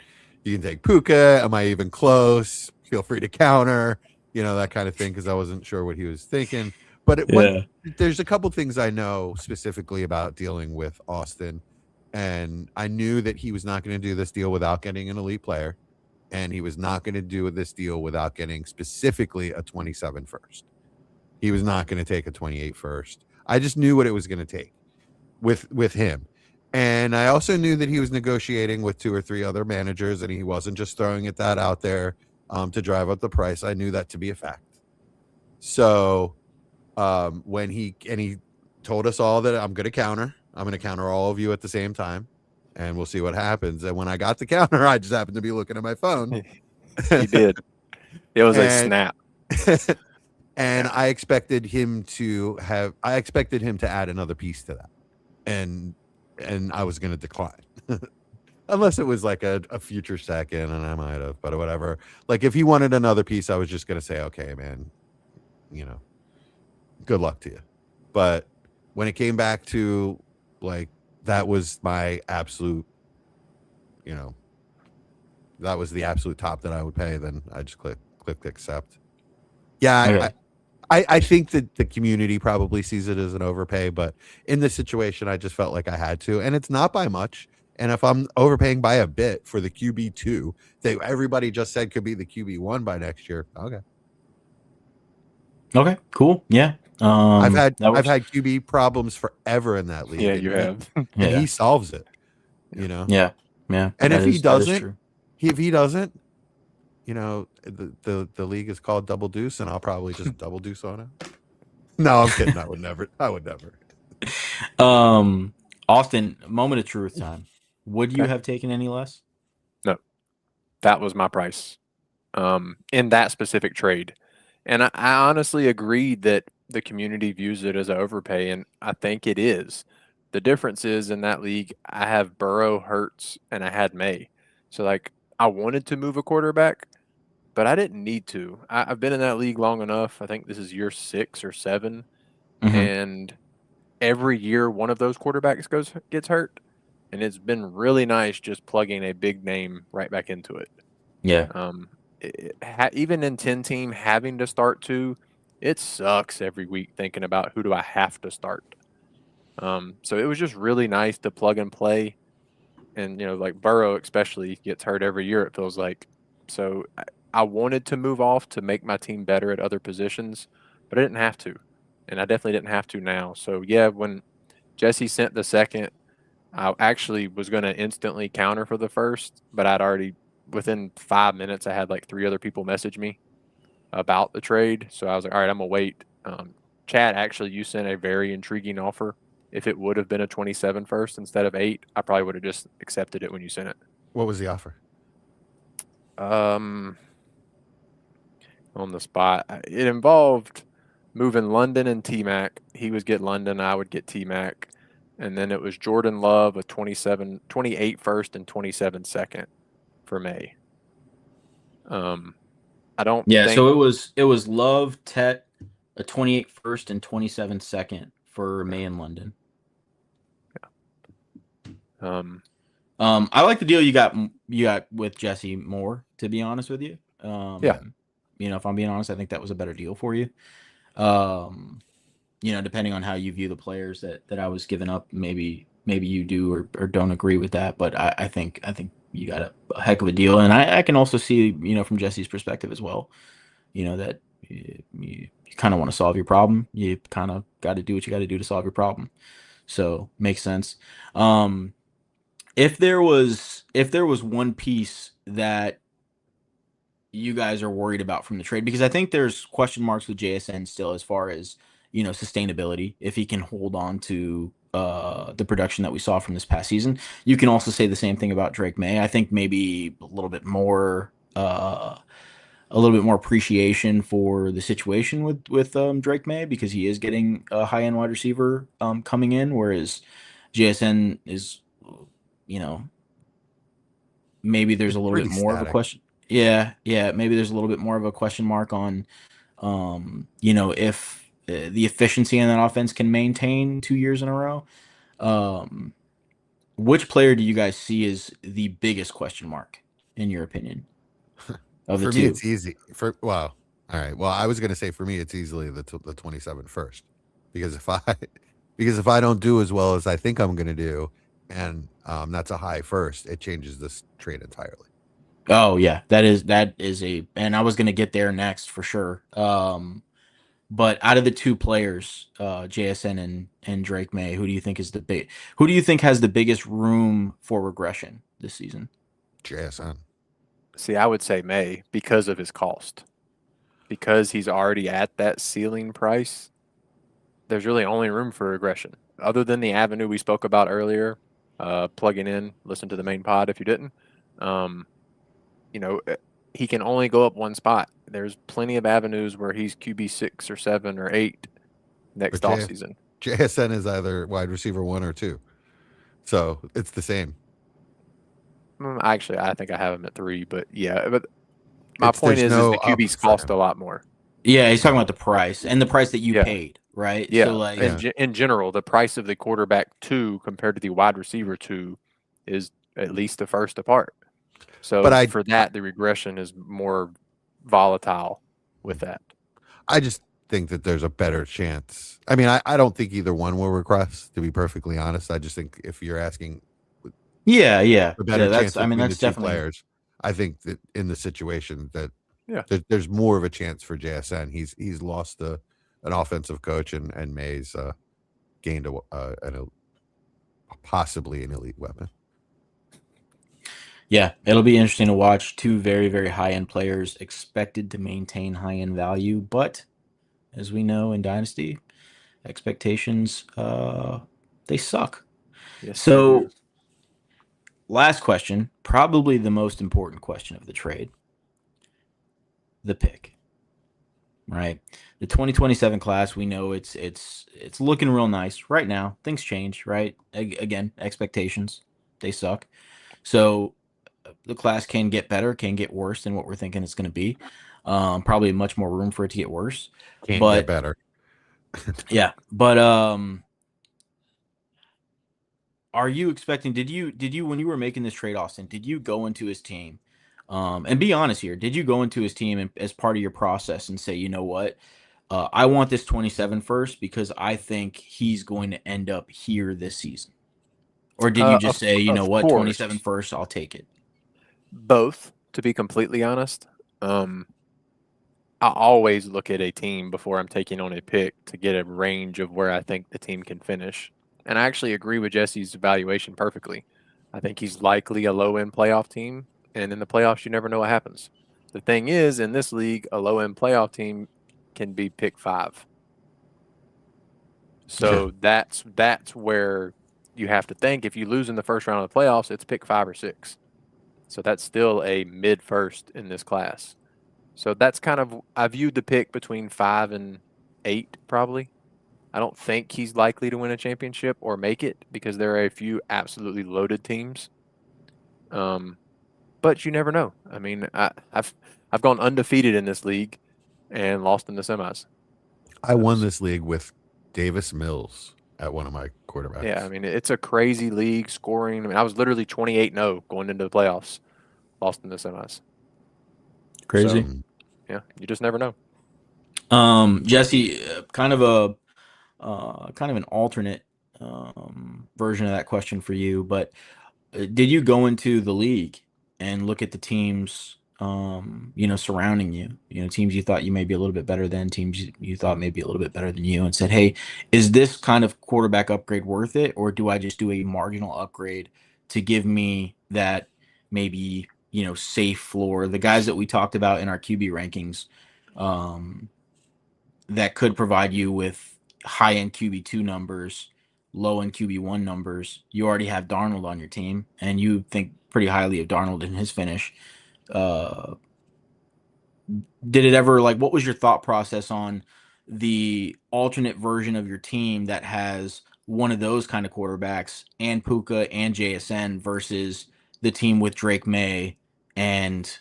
take Puka. Am I even close? Feel free to counter. that kind of thing, because I wasn't sure what he was thinking. But there's a couple things I know specifically about dealing with Austin, and I knew that he was not going to do this deal without getting an elite player, and he was not going to do this deal without getting specifically a 27 first. He was not going to take a 28 first. I just knew what it was going to take with him. And I also knew that he was negotiating with 2 or 3 other managers, and he wasn't just throwing it that out there to drive up the price. I knew that to be a fact. So when he told us all that I'm going to counter all of you at the same time, and we'll see what happens. And when I got the counter, I just happened to be looking at my phone. He did. It was a snap. And I expected him to add another piece to that. And I was going to decline. Unless it was like a future second, and I might have, but whatever. Like if he wanted another piece, I was just going to say, okay, man, good luck to you. But when it came back to like, that was my absolute, that was the absolute top that I would pay, then I just clicked accept. Yeah. Okay. I think that the community probably sees it as an overpay, but in this situation, I just felt like I had to, and it's not by much. And if I'm overpaying by a bit for the QB2 that everybody just said could be the QB1 by next year, okay. Okay, cool. Yeah. I've had QB problems forever in that league. Yeah, you have. And he solves it, Yeah. And if he doesn't, the league is called Double Deuce, and I'll probably just double deuce on it. No, I'm kidding. I would never. Austin, moment of truth time. Would you have taken any less? No, that was my price in that specific trade. And I honestly agreed that the community views it as an overpay, and I think it is. The difference is in that league, I have Burrow, Hurts, and I had May. So, like, I wanted to move a quarterback, but I didn't need to. I've been in that league long enough. I think this is year 6 or 7. Mm-hmm. And every year one of those quarterbacks gets hurt. And it's been really nice just plugging a big name right back into it. Yeah. Even in 10-team, having to start 2, it sucks every week thinking about who do I have to start. So it was just really nice to plug and play. And, like Burrow especially gets hurt every year, it feels like. So I wanted to move off to make my team better at other positions, but I didn't have to. And I definitely didn't have to now. So, yeah, when Jesse sent the second, I actually was going to instantly counter for the first, but I'd already, within 5 minutes, I had like 3 other people message me about the trade. So I was like, all right, I'm going to wait. Chad, actually, you sent a very intriguing offer. If it would have been a 27 first instead of 8, I probably would have just accepted it when you sent it. What was the offer? On the spot, it involved moving London and T-Mac. He would get London, I would get T-Mac. And then it was Jordan Love, a 28 first and 27 second for May. I don't think... so it was Love, Tet, a 28 first and 27 second for May in London. Yeah. I like the deal you got with Jesse more, to be honest with you. Yeah. If I'm being honest, I think that was a better deal for you. Depending on how you view the players that I was giving up, maybe you do or don't agree with that, but I think you got a heck of a deal. And I can also see, from Jesse's perspective as well, that you kind of want to solve your problem. You kind of got to do what you got to do to solve your problem. So makes sense. If there was one piece that you guys are worried about from the trade, because I think there's question marks with JSN still as far as, sustainability, if he can hold on to the production that we saw from this past season. You can also say the same thing about Drake May. I think maybe a little bit more appreciation for the situation with Drake May, because he is getting a high-end wide receiver coming in, whereas JSN is, maybe there's a little bit more of a question. Yeah. Maybe there's a little bit more of a question mark on, if the efficiency in that offense can maintain 2 years in a row. Which player do you guys see as the biggest question mark, in your opinion? For me, it's easy. All right. Well, I was going to say for me, it's easily the 27 first, because if I don't do as well as I think I'm going to do, and that's a high first, it changes this trade entirely. Oh yeah, that is and I was gonna get there next for sure. But out of the two players, JSN and Drake May, who do you think has the biggest room for regression this season? JSN. See, I would say May because of his cost. Because he's already at that ceiling price, there's really only room for regression. Other than the avenue we spoke about earlier, plugging in, listen to the main pod if you didn't. He can only go up one spot. There's plenty of avenues where he's QB 6 or 7 or 8 next offseason. JSN is either wide receiver 1 or 2. So it's the same. Actually, I think I have him at 3, but yeah. But my point is the QBs cost a lot more. Yeah, he's talking about the price and the price that you paid, right? Yeah. So like in general, the price of the quarterback 2 compared to the wide receiver 2 is at least the first apart. So for that, the regression is more volatile with that. I just think that there's a better chance. I mean, I don't think either one will regress, to be perfectly honest. I just think if you're asking, the better chance that's that's definitely players. I think that in the situation that there's more of a chance for JSN. He's lost an offensive coach, and May's gained possibly an elite weapon. Yeah, it'll be interesting to watch. Two very, very high-end players expected to maintain high-end value, but as we know in Dynasty, expectations they suck. Yes, so last question, probably the most important question of the trade. The pick. Right. The 2027 class, we know it's looking real nice right now. Things change, right? Again, expectations, they suck. So the class can get better, can get worse than what we're thinking it's going to be. Probably much more room for it to get worse. Can't get better. Yeah, but are you expecting? Did you when you were making this trade, Austin? Did you go into his team? And be honest here. Did you go into his team as part of your process and say, you know what? I want this 27 first because I think he's going to end up here this season. Or did you just say, you know what, 27 first, I'll take it? Both, to be completely honest. I always look at a team before I'm taking on a pick to get a range of where I think the team can finish. And I actually agree with Jesse's evaluation perfectly. I think he's likely a low-end playoff team, and in the playoffs, you never know what happens. The thing is, in this league, a low-end playoff team can be pick 5. So that's where you have to think. If you lose in the first round of the playoffs, it's pick 5 or 6. So that's still a mid-first in this class. So that's kind of, I viewed the pick between 5 and 8 probably. I don't think he's likely to win a championship or make it because there are a few absolutely loaded teams. But you never know. I mean, I've gone undefeated in this league and lost in the semis. I won this league with Davis Mills at one of my quarterbacks. Yeah, I mean, it's a crazy league scoring. I mean, I was literally 28-0 going into the playoffs, lost in the semis. Crazy. So, yeah, you just never know. Jesse, kind of an alternate version of that question for you, but did you go into the league and look at the teams surrounding you, teams you thought you may be a little bit better than, teams you thought may be a little bit better than you, and said, hey, is this kind of quarterback upgrade worth it, or do I just do a marginal upgrade to give me that maybe safe floor? The guys that we talked about in our QB rankings that could provide you with high-end QB2 numbers, low-end QB1 numbers. You already have Darnold on your team, and you think pretty highly of Darnold in his finish. Did it ever, what was your thought process on the alternate version of your team that has one of those kind of quarterbacks and Puka and JSN versus the team with Drake May and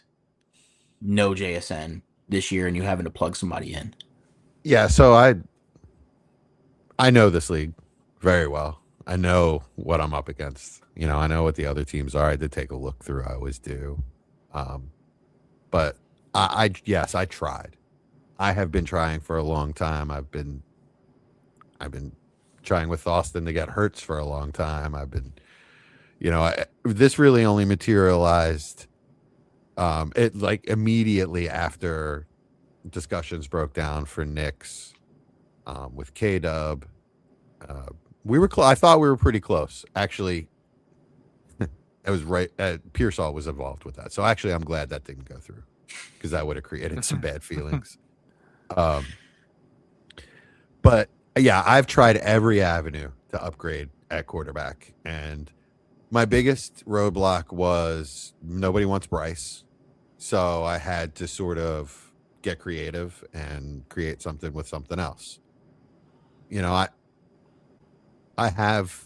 no JSN this year and you having to plug somebody in? Yeah, so I know this league very well. I know what I'm up against. I know what the other teams are. I did take a look through. I always do. But I tried. I have been trying for a long time. I've been trying with Austin to get Hurts for a long time. I've been, this really only materialized it like immediately after discussions broke down for Knicks with K-Dub. I thought we were pretty close. Actually, it was right. Pearsall was involved with that. So actually, I'm glad that didn't go through because that would have created some bad feelings. But yeah, I've tried every avenue to upgrade at quarterback. And my biggest roadblock was nobody wants Bryce. So I had to sort of get creative and create something with something else. I have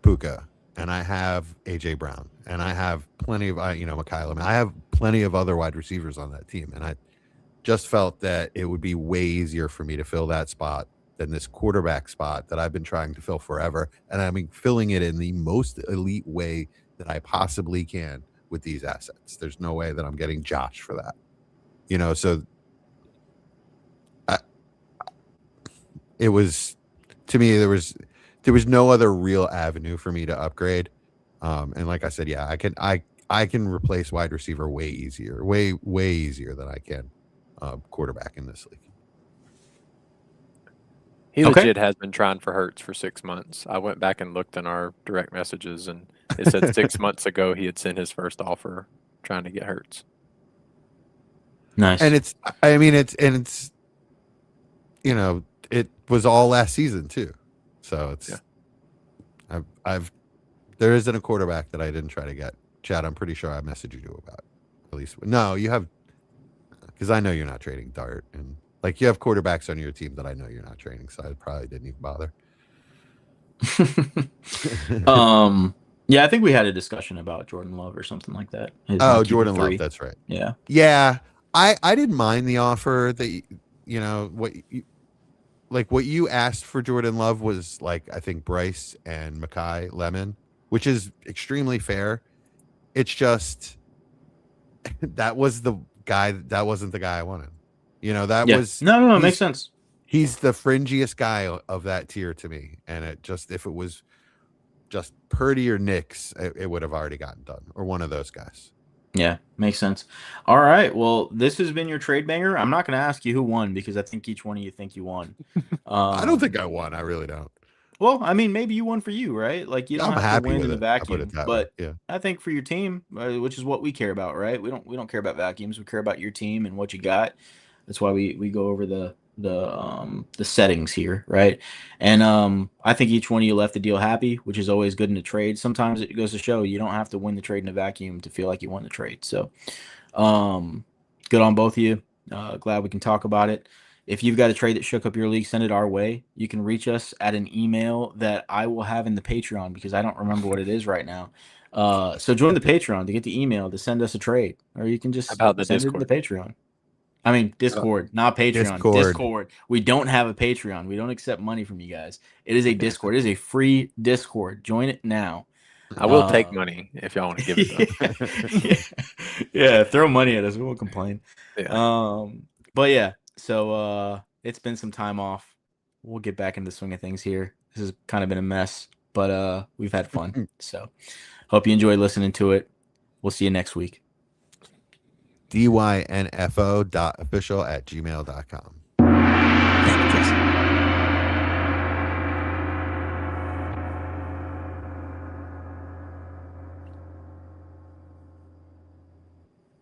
Puka and I have AJ Brown and I have plenty of, Mikhail. I have plenty of other wide receivers on that team. And I just felt that it would be way easier for me to fill that spot than this quarterback spot that I've been trying to fill forever. And I mean, filling it in the most elite way that I possibly can with these assets. There's no way that I'm getting Josh for that. So it was, to me, there was no other real avenue for me to upgrade. And like I said, yeah, I can replace wide receiver way easier than I can quarterback in this league. He legit has been trying for Hurts for 6 months. I went back and looked in our direct messages, and it said 6 months ago he had sent his first offer trying to get Hurts. Nice. And it was all last season too. So there isn't a quarterback that I didn't try to get. Chad, I'm pretty sure I messaged you about. At least no, you have, because I know you're not trading Dart, and like you have quarterbacks on your team that I know you're not trading, so I probably didn't even bother. Yeah, I think we had a discussion about Jordan Love or something like that. Jordan Love, that's right. Yeah. I didn't mind the offer that what you asked for Jordan Love was like, I think Bryce and Mackay Lemon, which is extremely fair. It's just that was the guy. That wasn't the guy I wanted. Was no, it makes sense. He's the fringiest guy of that tier to me. And if it was just Purdy or Knicks, it would have already gotten done, or one of those guys. Yeah, makes sense. All right. Well, this has been your trade banger. I'm not going to ask you who won because I think each one of you think you won. I don't think I won. I really don't. Well, I mean, maybe you won for you, right? Like you don't have to win in the vacuum, but yeah. I think for your team, which is what we care about, right? We don't care about vacuums. We care about your team and what you got. That's why we go over the settings here, right? And I think each one of you left the deal happy, which is always good in a trade. Sometimes it goes to show you don't have to win the trade in a vacuum to feel like you won the trade. So good on both of you. Glad we can talk about it. If you've got a trade that shook up your league, send it our way. You can reach us at an email that I will have in the Patreon because I don't remember what it is right now. So join the Patreon to get the email to send us a trade, or you can just send it to the Patreon. I mean, Discord, not Patreon. Discord. We don't have a Patreon. We don't accept money from you guys. It is a Discord. It is a free Discord. Join it now. I will take money if y'all want to give it to yeah, throw money at us. We won't complain. Yeah. But yeah, so it's been some time off. We'll get back into the swing of things here. This has kind of been a mess, but we've had fun. So hope you enjoyed listening to it. We'll see you next week. dynfo.official@gmail.com. Thank you, Jesse.